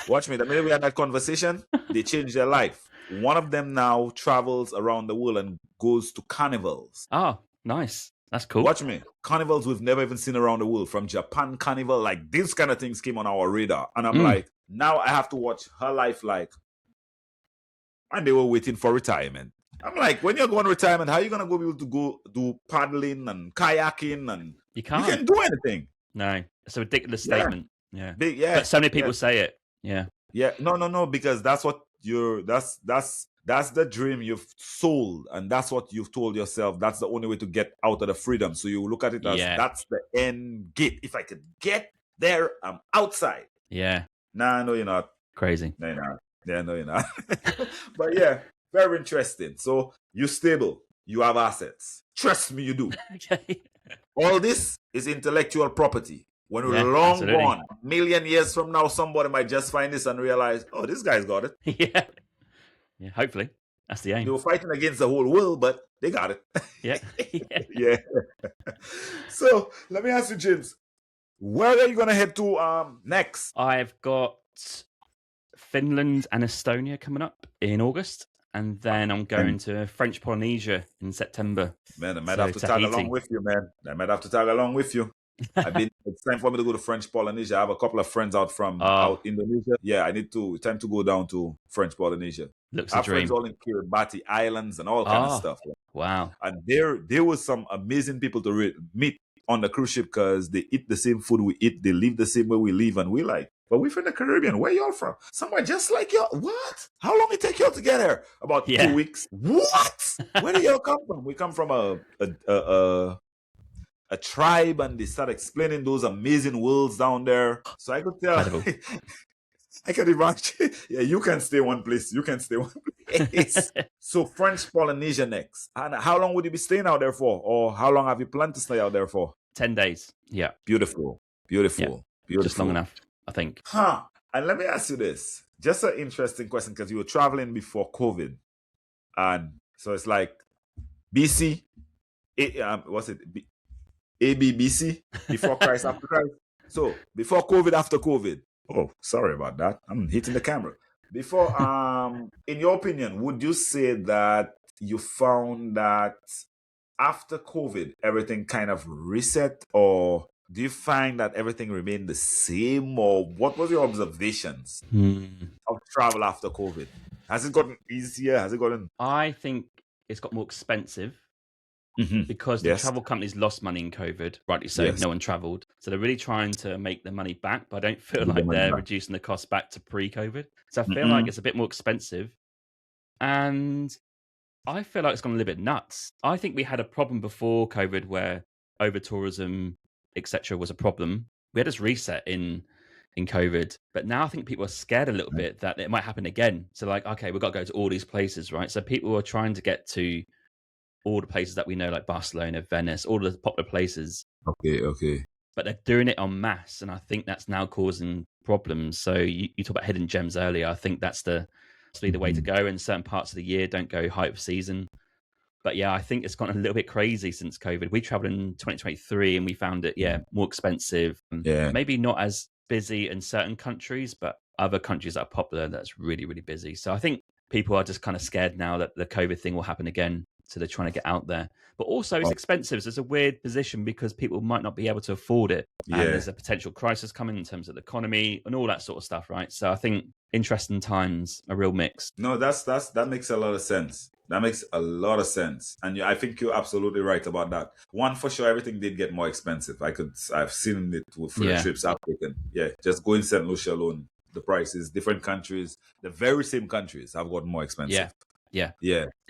watch me. The minute we had that conversation, they changed their life. One of them now travels around the world and goes to carnivals. Oh, nice. That's cool. Watch me. Carnivals we've never even seen around the world. From Japan carnival, like these kind of things came on our radar. And I'm like, now I have to watch her life and they were waiting for retirement. I'm like, when you're going to retirement, how are you going to be able to go do paddling and kayaking? And you can't do anything. No, it's a ridiculous statement. Yeah. But so many people say it. Yeah. Yeah. No, because that's what that's the dream you've sold, and that's what you've told yourself. That's the only way to get out of the freedom. So you look at it as that's the end gate. If I could get there, I'm outside. Yeah. Nah, no, you're not. Crazy. No, you're not. Yeah, no, you're not. But yeah, very interesting. So you're stable. You have assets. Trust me, you do. Okay. All this is intellectual property. When we're long gone, a million years from now, somebody might just find this and realize, oh, this guy's got it. Yeah, hopefully. That's the aim. They were fighting against the whole world, but they got it. Yeah. Yeah. So let me ask you, James, where are you going to head to next? I've got Finland and Estonia coming up in August. And then I'm going to French Polynesia in September. Man, I might have to tag along with you, man. It's time for me to go to French Polynesia. I have a couple of friends out from out Indonesia. Yeah, time to go down to French Polynesia. Looks a dream. Friends all in Kiribati Islands and all kind of stuff. Wow. And there was some amazing people to meet on the cruise ship because they eat the same food we eat. They live the same way we live. And we like, but we're from the Caribbean. Where y'all from? Somewhere just like y'all. What? How long it take y'all to get here? About 2 weeks. What? Where do y'all come from? We come from a tribe, and they start explaining those amazing worlds down there. So I could tell. I can imagine. Yeah, you can stay one place. So French Polynesia next. And how long would you be staying out there for? Or how long have you planned to stay out there for? 10 days. Yeah. Beautiful. Just long enough, I think. And let me ask you this. Just an interesting question, because you were traveling before COVID. And so it's like BC, what's it? ABBC, before Christ, after Christ. So before COVID, after COVID. Oh, sorry about that. I'm hitting the camera. Before, in your opinion, would you say that you found that after COVID, everything kind of reset, or do you find that everything remained the same, or what was your observations of travel after COVID? Has it gotten easier? Has it gotten? I think it's got more expensive. Because the travel companies lost money in COVID, rightly so. No one traveled, so they're really trying to make their money back. But I don't feel like they're reducing the cost back to pre-COVID. So I feel like it's a bit more expensive, and I feel like it's gone a little bit nuts. I think we had a problem before COVID where over-tourism, etc., was a problem. We had this reset in COVID, but now I think people are scared a little bit that it might happen again. So like, okay, we've got to go to all these places, right? So people are trying to get to all the places that we know, like Barcelona, Venice, all the popular places. Okay. But they're doing it en masse, and I think that's now causing problems. So you talk about hidden gems earlier. I think that's the way to go. In certain parts of the year, don't go height of season. But yeah, I think it's gotten a little bit crazy since COVID. We traveled in 2023 and we found it, more expensive. Yeah. Maybe not as busy in certain countries, but other countries that are popular, that's really, really busy. So I think people are just kind of scared now that the COVID thing will happen again. So they're trying to get out there. But also, it's expensive. So it's a weird position because people might not be able to afford it. And there's a potential crisis coming in terms of the economy and all that sort of stuff, right? So I think interesting times, a real mix. No, that makes a lot of sense. That makes a lot of sense, and I think you're absolutely right about that. One for sure, everything did get more expensive. I've seen it for the trips I've taken. Yeah, just going St. Lucia alone, the prices, different countries, the very same countries have gotten more expensive. Yeah.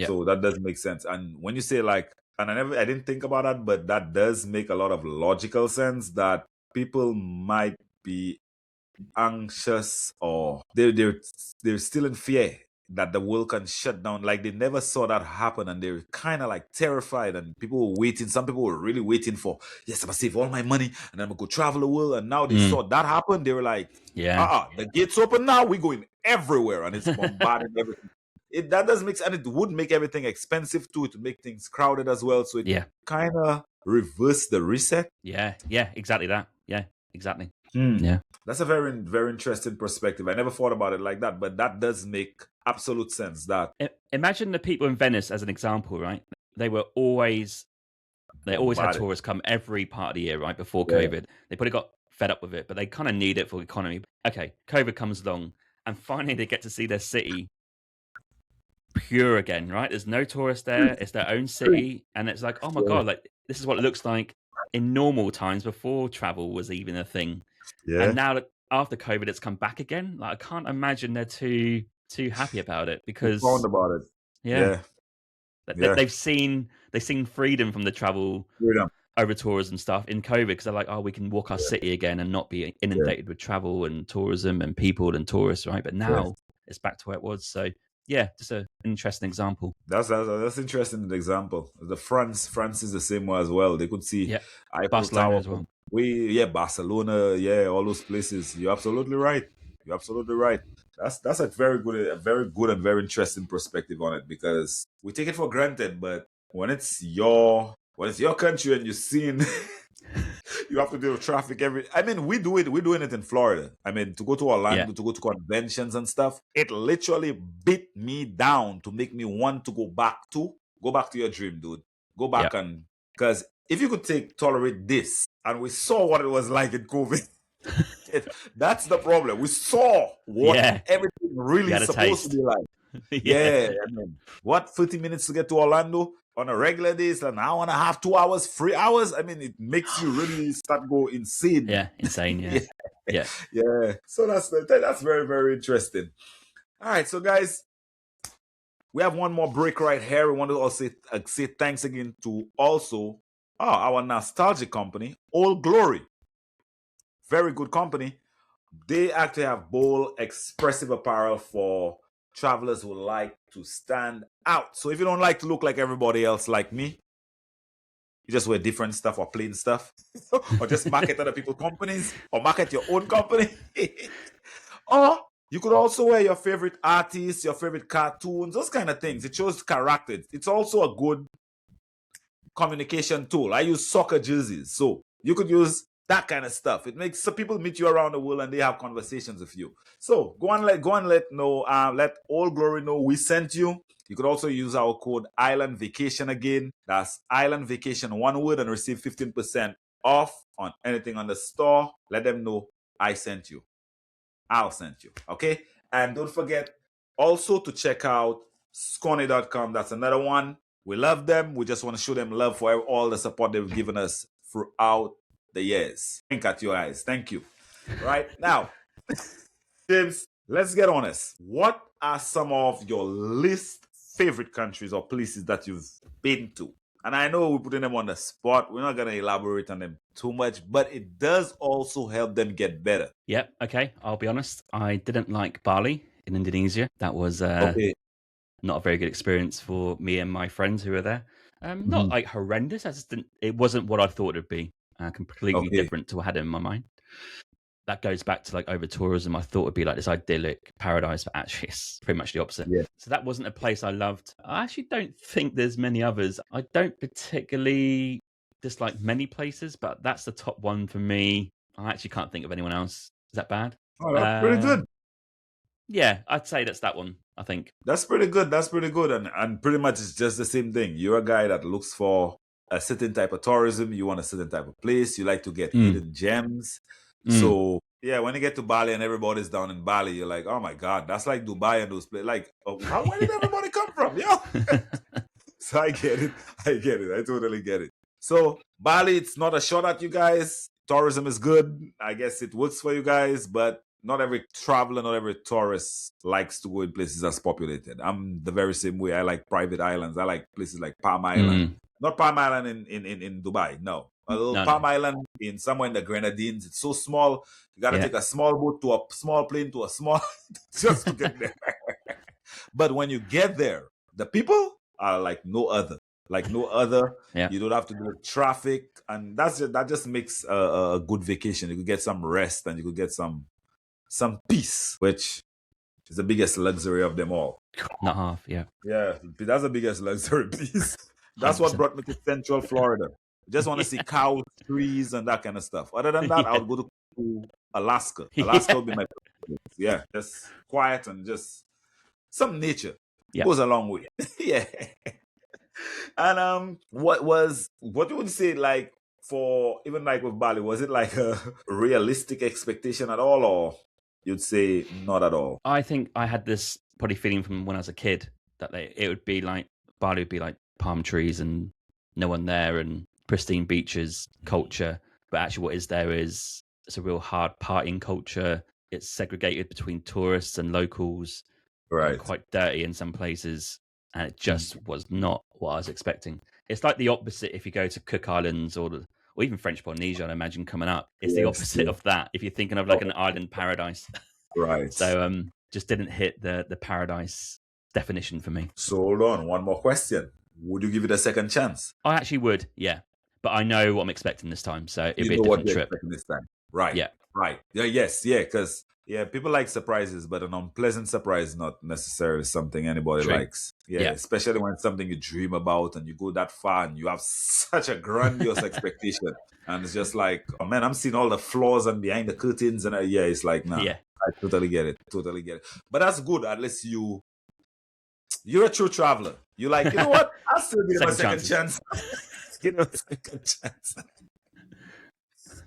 So that does make sense. And when you say like, and I didn't think about that, but that does make a lot of logical sense that people might be anxious or they're still in fear that the world can shut down. Like they never saw that happen and they're kind of like terrified, and people were waiting. Some people were really waiting for, yes, I'm gonna save all my money and I'm gonna go travel the world. And now they saw that happen. They were like, the gates open now, we're going everywhere and it's bombarding everything. That does make sense, and it would make everything expensive too. It would make things crowded as well. So it kind of reverse the reset. Yeah, exactly that. Yeah, exactly. Yeah, that's a very, very interesting perspective. I never thought about it like that, but that does make absolute sense. That imagine the people in Venice as an example, right? They always had tourists come every part of the year, right? Before COVID, they probably got fed up with it, but they kind of need it for the economy. Okay, COVID comes along, and finally they get to see their city pure again, right? There's no tourists there. It's their own city, and it's like, oh my god, like this is what it looks like in normal times before travel was even a thing. And now that after COVID, it's come back again. Like I can't imagine they're too happy about it because they've seen freedom from the travel over tourism stuff in COVID because they're like, oh, we can walk our city again and not be inundated with travel and tourism and people and tourists, right? But now it's back to where it was. So yeah, just an interesting example. That's interesting example. The France is the same way as well. They could see Eiffel Tower as well. Barcelona, all those places. You're absolutely right. That's a very good and very interesting perspective on it, because we take it for granted, but when it's your country and you're seeing you have to deal with traffic we're doing it in Florida. To go to Orlando, to go to conventions and stuff, it literally beat me down to make me want to go back to your dream, dude. Go back and, because if you could tolerate this, and we saw what it was like in COVID. That's the problem. We saw what everything really is supposed to be like. What, 30 minutes to get to Orlando on a regular day is an hour and a half, 2 hours, 3 hours. It makes you really start go insane. Yeah, insane. Yeah. So that's very, very interesting. All right, so guys, we have one more break right here. We want to also say thanks again to also our nostalgic company, Old Glory. Very good company. They actually have bold, expressive apparel for travelers who like to stand out. So if you don't like to look like everybody else, like me, you just wear different stuff or plain stuff, or just market other people's companies, or market your own company. Or you could also wear your favorite artists, your favorite cartoons, those kind of things. It shows character. It's also a good communication tool. I use soccer jerseys, so you could use that kind of stuff. It makes some people meet you around the world and they have conversations with you. So go and let Old Glory know we sent you. You could also use our code Island Vacation again. That's Island Vacation, one word, and receive 15% off on anything on the store. Let them know I sent you. I'll send you. Okay? And don't forget also to check out Scone.com. That's another one. We love them. We just want to show them love for all the support they've given us throughout the years. Think at your eyes. Thank you. Right now, James, let's get honest. What are some of your least favorite countries or places that you've been to? And I know we're putting them on the spot. We're not going to elaborate on them too much, but it does also help them get better. Yeah. Okay. I'll be honest. I didn't like Bali in Indonesia. That was not a very good experience for me and my friends who were there. Not like horrendous. It wasn't what I thought it'd be. Completely different to what I had in my mind. that goes back to like over tourism. I thought it'd be like this idyllic paradise, but actually it's pretty much the opposite. Yeah. So that wasn't a place I loved. I actually don't think there's many others. I don't particularly dislike many places, but that's the top one for me. I actually can't think of anyone else. Is that bad? Oh, that's pretty good. Yeah, I'd say that's that one, I think. That's pretty good. That's pretty good. And pretty much it's just the same thing. You're a guy that looks for a certain type of tourism. You want a certain type of place. You like to get hidden gems. So yeah, when you get to Bali and everybody's down in Bali, you're like, oh my God, that's like Dubai and those places. Like, where did everybody come from? Yo. So I get it. I totally get it. So Bali, it's not a shot at you guys. Tourism is good. I guess it works for you guys, but not every traveler, not every tourist likes to go in places that's populated. I'm the very same way. I like private islands. I like places like Palm Island. Not Palm Island in Dubai, no. A little Palm Island in somewhere in the Grenadines. It's so small. You got to take a small boat to a small plane to a small just to get there. But when you get there, the people are like no other. Like no other. Yeah. You don't have to do traffic. And that just makes a good vacation. You could get some rest and you could get some peace, which is the biggest luxury of them all. Not half, yeah. Yeah, that's the biggest luxury piece. That's 100%. What brought me to Central Florida. Just want to see cows, trees, and that kind of stuff. Other than that, I would go to Alaska. Alaska would be my place. Yeah, just quiet and just some nature. Goes a long way. Yeah. And what would you say, like, for even like with Bali, was it like a realistic expectation at all, or you'd say not at all? I think I had this probably feeling from when I was a kid that it would be like Bali would be like palm trees and no one there and pristine beaches, culture. But actually, what is there is it's a real hard partying culture. It's segregated between tourists and locals. Right. Quite dirty in some places, and it just was not what I was expecting. It's like the opposite if you go to Cook Islands or even French Polynesia, I'd imagine, coming up. It's the opposite of that if you're thinking of like an island paradise. Right. So just didn't hit the paradise definition for me. So hold on, one more question. Would you give it a second chance? I actually would, yeah. But I know what I'm expecting this time, so it'd be a different trip. This time. Right. Yeah. Right. Yeah, yes, yeah, because people like surprises, but an unpleasant surprise is not necessarily something anybody likes. Yeah, especially when it's something you dream about and you go that far and you have such a grandiose expectation. And it's just like, oh man, I'm seeing all the flaws and behind the curtains. And it's like, nah, I totally get it. But that's good. At least you're a true traveler. You're like, you know what? I'll still give him a second chance. Give him a second chance.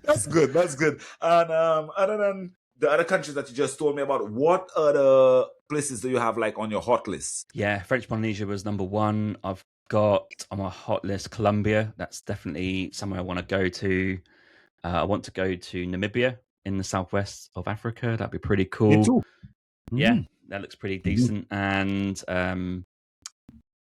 That's good. And other than the other countries that you just told me about, what other places do you have like on your hot list? Yeah, French Polynesia was number one. I've got on my hot list Colombia. That's definitely somewhere I want to go to. I want to go to Namibia in the southwest of Africa. That'd be pretty cool. Me too. Yeah, that looks pretty decent. And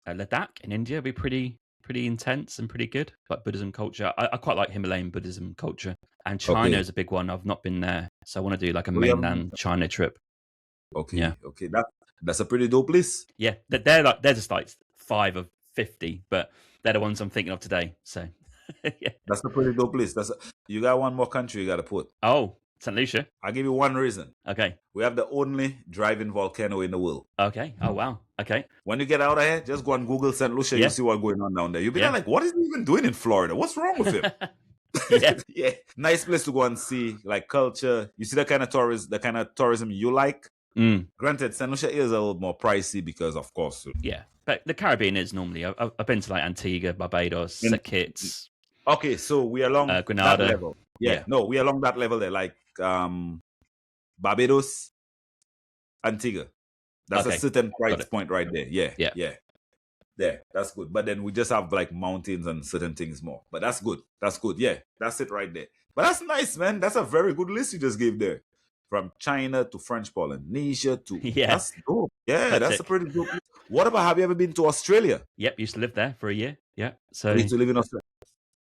Ladakh in India would be pretty intense and pretty good. Like Buddhism culture. I quite like Himalayan Buddhism culture. And China is a big one. I've not been there. So I want to do like a mainland China trip. Okay. Yeah. Okay. That's a pretty dope list. Yeah. They're just like 5 of 50, but they're the ones I'm thinking of today. So yeah. That's a pretty dope list. You got one more country you got to put. Oh, St. Lucia. I'll give you one reason. Okay. We have the only driving volcano in the world. Okay. Oh, wow. Okay. When you get out of here, just go and Google St. Lucia. You see what's going on down there. You'll be like, what is he even doing in Florida? What's wrong with him? Yeah. Nice place to go and see, like, culture. You see the kind of tourism you like. Granted, St. Lucia is a little more pricey because, of course. Yeah. But the Caribbean is normally. I've been to like Antigua, Barbados, St. Kitts. Okay, so we are along Grenada. That level. Yeah. No, we are along that level there, like Barbados, Antigua. That's a certain price point right there. Yeah. There, that's good. But then we just have like mountains and certain things more. But that's good. Yeah, that's it right there. But that's nice, man. That's a very good list you just gave there. From China to French Polynesia to that's dope. Yeah, that's a pretty dope list. What about, have you ever been to Australia? Yep, used to live there for a year. Yeah. So you used to live in Australia.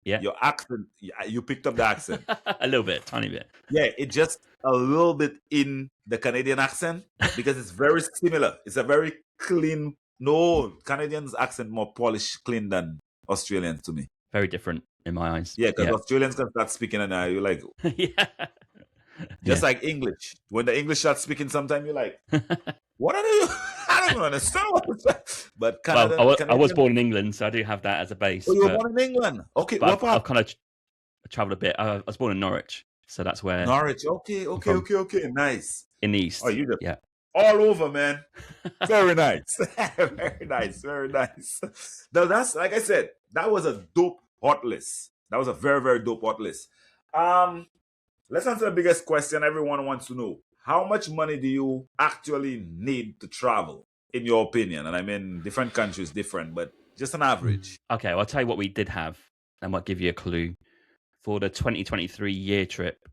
Yeah. Your accent, you picked up the accent. A little bit, tiny bit. Yeah, it just a little bit in the Canadian accent because it's very similar. It's a very clean. No, Canadians' accent more polished, clean than Australians to me. Very different in my eyes. Yeah, because Australians can start speaking and you're like, Just like English. When the English start speaking, sometimes you're like, what are you? I don't even understand what it's like. But Well, I was Canadian. born in England, so I do have that as a Oh, base. you were born in England. Okay, what I've part? kind of traveled a bit. I was born in Norwich, so that's where Norwich. Okay, I'm okay, from, okay, okay. Nice. in the Oh, east. you just Yeah. all over, man. Very nice. Very nice. Very nice. Now that's like I said, that was a dope hot list. That was a very, very dope hot list. Let's answer the biggest question everyone wants to know. How much money do you actually need to travel, in your opinion? And I mean different countries different, but just an average. Okay, well, I'll tell you what we did have. That might give you a clue. For the 2023 year trip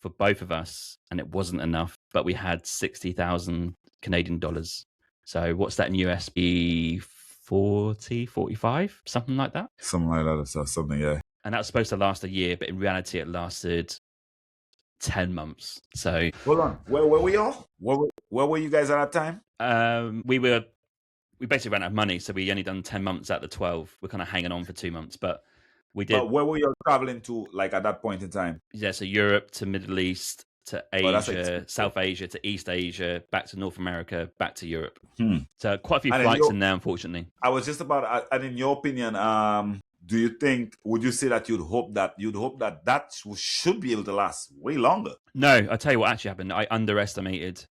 for both of us, and it wasn't enough, but we had 60,000 Canadian dollars. So what's that in USD? 40, 45, something like that. Something like that or something, yeah. And that was supposed to last a year, but in reality, it lasted 10 months. So Hold on. Where were we all? Where were you guys at that time? we basically ran out of money, so we only done 10 months out of the 12. We're kind of hanging on for 2 months, but we did. But where were you traveling to, like at that point in time? Yeah, so Europe to Middle East to Asia, South Asia to East Asia, back to North America, back to Europe. So quite a few flights in there, unfortunately. I was just about, and in your opinion, would you say that you'd hope that should be able to last way longer? No, I'll tell you what actually happened. I underestimated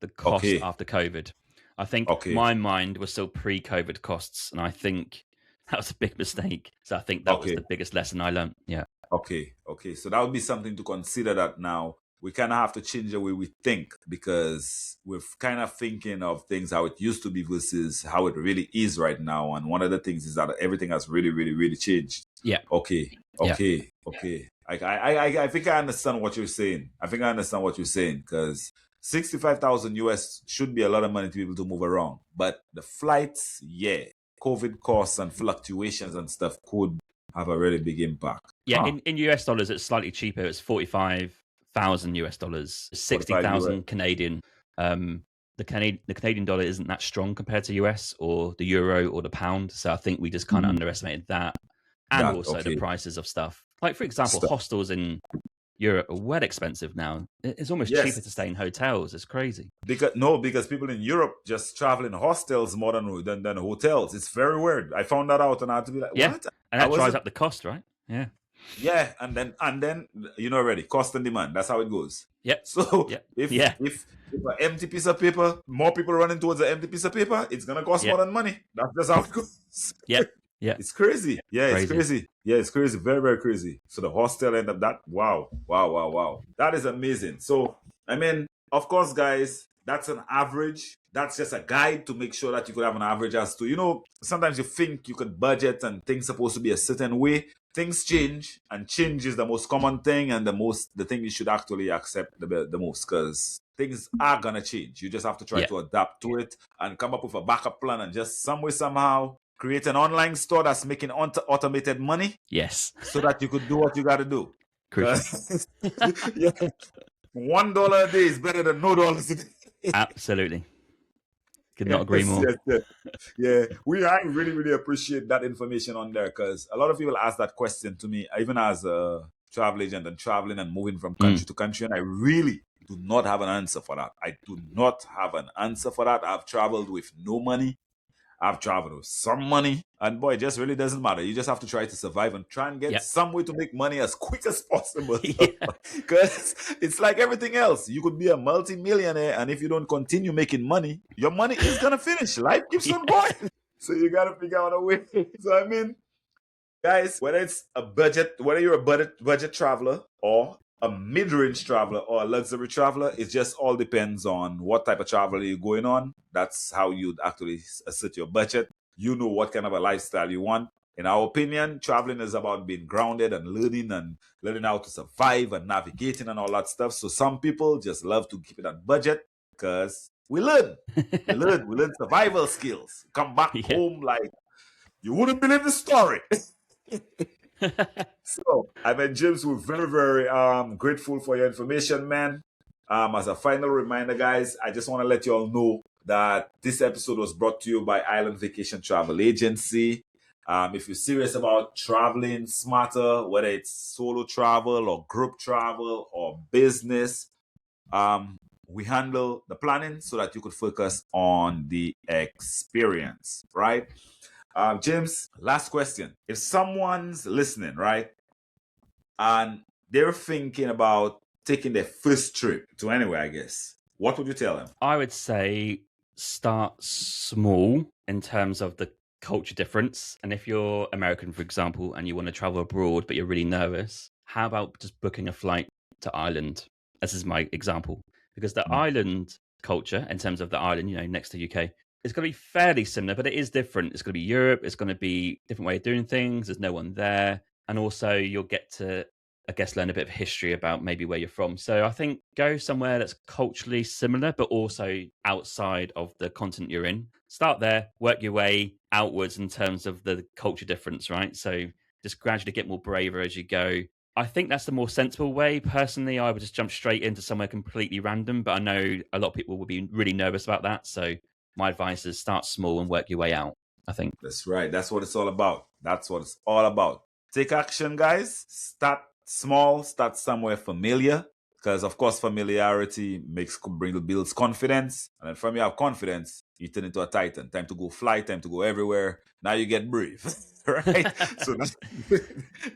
the cost after COVID. I think my mind was still pre-COVID costs, and I think that was a big mistake. So I think that was the biggest lesson I learned. Yeah. Okay. So that would be something to consider, that now we kind of have to change the way we think, because we're kind of thinking of things how it used to be versus how it really is right now. And one of the things is that everything has really, really, really changed. Yeah. Okay. I think I understand what you're saying. Because 65,000 US should be a lot of money to be able to move around. But the flights, COVID costs and fluctuations and stuff could have a really big impact. Yeah, in US dollars, it's slightly cheaper. It's 45,000 US dollars, 60,000 Canadian. The Canadian dollar isn't that strong compared to US or the euro or the pound. So I think we just kind of underestimated that. And also the prices of stuff. Like, for example, hostels in Europe are well expensive now. It's almost cheaper to stay in hotels. It's crazy. Because people in Europe just travel in hostels more than hotels. It's very weird. I found that out, and I had to be like, what? And that drives up the cost, right? Yeah. Yeah, and then you know already, cost and demand. That's how it goes. Yep. So if an empty piece of paper, more people running towards an empty piece of paper, it's gonna cost more than money. That's just how it goes. Yeah. It's crazy. Yeah, it's crazy. Yeah, it's crazy. Very, very crazy. So the hostel end up that. Wow. That is amazing. So, I mean, of course, guys, that's an average. That's just a guide to make sure that you could have an average as to, sometimes you think you could budget and things supposed to be a certain way. Things change, and change is the most common thing and the thing you should actually accept the most, because things are going to change. You just have to try to adapt to it and come up with a backup plan, and just some way, somehow create an online store that's making automated money. Yes. So that you could do what you got to do. $1 a day is better than no dollars a day. Absolutely. Could not agree more. Yeah. I really, really appreciate that information on there, because a lot of people ask that question to me, even as a travel agent and traveling and moving from country to country, and I really do not have an answer for that. I've traveled with no money. I've traveled with some money, and boy, it just really doesn't matter. You just have to try to survive and try and get some way to make money as quick as possible. Because it's like everything else. You could be a multi-millionaire, and if you don't continue making money, your money is going to finish. Life keeps on going. So you got to figure out a way. So, I mean, guys, whether you're a budget traveler or a mid-range traveler or a luxury traveler, it just all depends on what type of travel you're going on. That's how you'd actually set your budget. You know what kind of a lifestyle you want. In our opinion, traveling is about being grounded and learning how to survive and navigating and all that stuff. So some people just love to keep it on budget because we learn. we learn survival skills. Come back home like you wouldn't believe the story. So, I mean, James, we're very, very grateful for your information, man. As a final reminder, guys, I just want to let you all know that this episode was brought to you by Island Vacation Travel Agency. If you're serious about traveling smarter, whether it's solo travel or group travel or business, we handle the planning so that you could focus on the experience, right? James, last question. If someone's listening, right, and they're thinking about taking their first trip to anywhere, I guess, what would you tell them? I would say start small in terms of the culture difference. And if you're American, for example, and you want to travel abroad, but you're really nervous, how about just booking a flight to Ireland? This is my example. Because the island culture, in terms of the island, next to UK, is going to be fairly similar, but it is different. It's going to be Europe. It's going to be a different way of doing things. There's no one there. And also you'll get to, I guess, learn a bit of history about maybe where you're from. So I think go somewhere that's culturally similar, but also outside of the continent you're in. Start there, work your way outwards in terms of the culture difference, right? So just gradually get more braver as you go. I think that's the more sensible way. Personally, I would just jump straight into somewhere completely random, but I know a lot of people will be really nervous about that. So my advice is start small and work your way out, I think. That's right. That's what it's all about. That's what it's all about. Take action, guys. Start small, start somewhere familiar. Because of course, familiarity builds confidence. And then from you have confidence, you turn into a titan. Time to go fly, time to go everywhere. Now you get brave. Right? So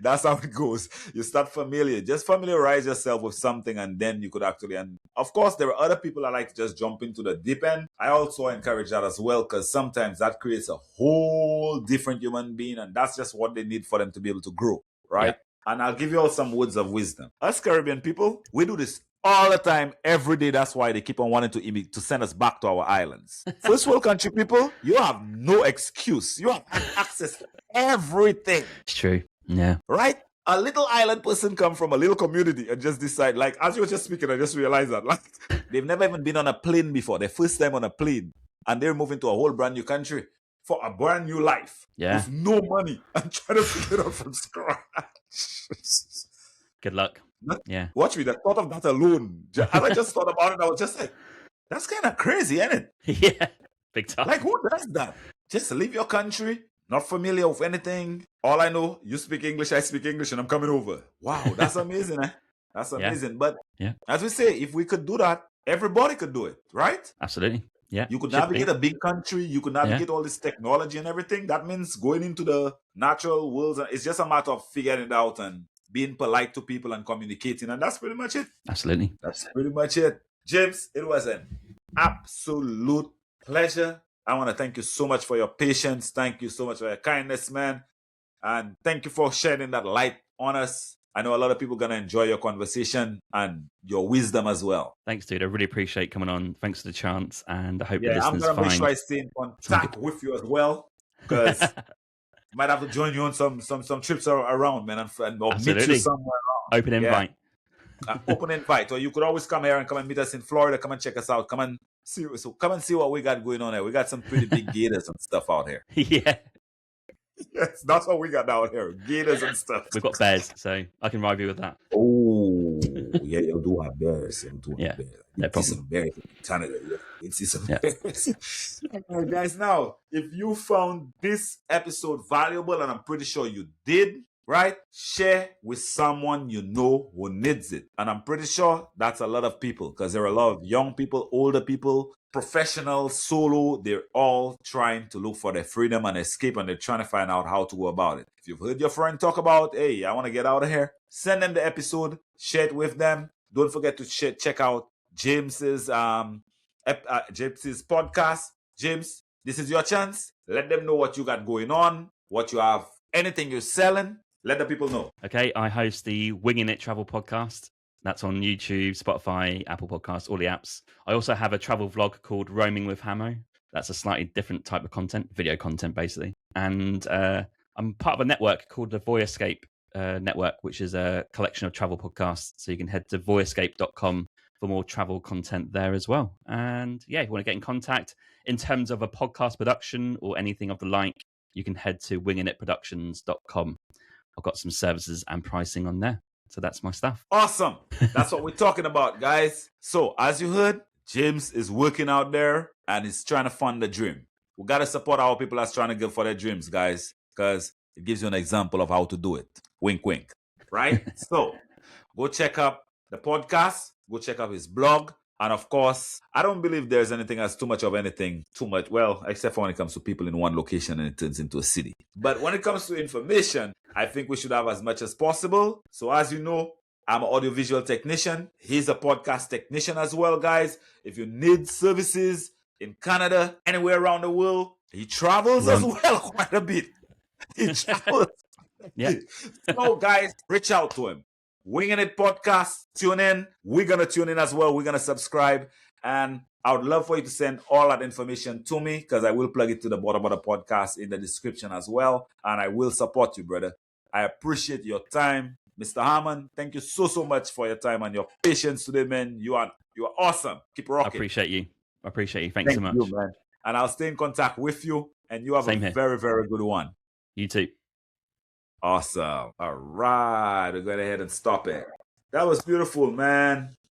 that's how it goes. You start familiar. Just familiarize yourself with something, and then you could actually, and of course, there are other people that like to just jump into the deep end. I also encourage that as well, because sometimes that creates a whole different human being, and that's just what they need for them to be able to grow, right? Yeah. And I'll give you all some words of wisdom. Us Caribbean people, we do this all the time, every day. That's why they keep on wanting to send us back to our islands. First world country people, you have no excuse. You have access to everything. It's true. Yeah. Right? A little island person come from a little community and just decide, like, as you were just speaking, I just realized that, like, they've never even been on a plane before. Their first time on a plane. And they're moving to a whole brand new country for a brand new life. Yeah. With no money and trying to figure it out from scratch. Good luck. Yeah. Watch me, the thought of that alone. As I just thought about it, I was just like, that's kind of crazy, isn't it? Yeah. Big time. Like, who does that? Just leave your country, not familiar with anything. All I know, you speak English, I speak English, and I'm coming over. Wow, that's amazing, eh? That's amazing. Yeah. But yeah, as we say, if we could do that, everybody could do it, right? Absolutely. Yeah. You could navigate a big country. You could navigate all this technology and everything. That means going into the natural worlds. It's just a matter of figuring it out and being polite to people and communicating. And that's pretty much it. Absolutely. That's pretty much it. James, it was an absolute pleasure. I want to thank you so much for your patience. Thank you so much for your kindness, man. And thank you for shedding that light on us. I know a lot of people are going to enjoy your conversation and your wisdom as well. Thanks, dude. I really appreciate coming on. Thanks for the chance. And I hope the listeners I'm going to make find sure I stay in contact with you as well, because might have to join you on some trips around, man, and or meet you somewhere around. Open invite. Open invite. Or you could always come here and come and meet us in Florida. Come and check us out. Come and see what we got going on here. We got some pretty big gators and stuff out here. Yeah. Yes, that's what we got down here. Gators and stuff. We've got bears, so I can ride you with that. Oh, yeah, you do have bears. Yeah, no problem. Some bears in Canada. It's some bears. All right, guys, now, if you found this episode valuable, and I'm pretty sure you did, right? Share with someone you know who needs it. And I'm pretty sure that's a lot of people, because there are a lot of young people, older people, professionals, solo. They're all trying to look for their freedom and escape, and they're trying to find out how to go about it. If you've heard your friend talk about, hey, I want to get out of here, send them the episode, share it with them. Don't forget to check out James's podcast. James, this is your chance. Let them know what you got going on, what you have, anything you're selling. Let the people know. Okay, I host the Winging It Travel podcast. That's on YouTube, Spotify, Apple Podcasts, all the apps. I also have a travel vlog called Roaming with Hamo. That's a slightly different type of content, video content, basically. And I'm part of a network called the Voyescape Network, which is a collection of travel podcasts. So you can head to voyescape.com for more travel content there as well. And yeah, if you want to get in contact in terms of a podcast production or anything of the like, you can head to wingingitproductions.com. I've got some services and pricing on there. So that's my stuff. Awesome. That's what we're talking about, guys. So as you heard, James is working out there and he's trying to fund the dream. We got to support our people that's trying to go for their dreams, guys. because it gives you an example of how to do it. Wink, wink. Right? So go check out the podcast, go check out his blog. And of course, I don't believe there's anything as too much of anything, too much, well, except for when it comes to people in one location and it turns into a city. But when it comes to information, I think we should have as much as possible. So as you know, I'm an audiovisual technician. He's a podcast technician as well, guys. If you need services in Canada, anywhere around the world, he travels as well quite a bit. He travels. Yeah. So, guys, reach out to him. Winging It Podcast, tune in. We're going to tune in as well. We're going to subscribe. And I would love for you to send all that information to me because I will plug it to the bottom of the podcast in the description as well. And I will support you, brother. I appreciate your time. Mr. Hammond, thank you so much for your time and your patience today, man. You are awesome. Keep rocking. I appreciate you. Thanks so much. Thank you, man. And I'll stay in contact with you. And you have a very, very good one. You too. Awesome. All right. We'll go ahead and stop it. That was beautiful, man.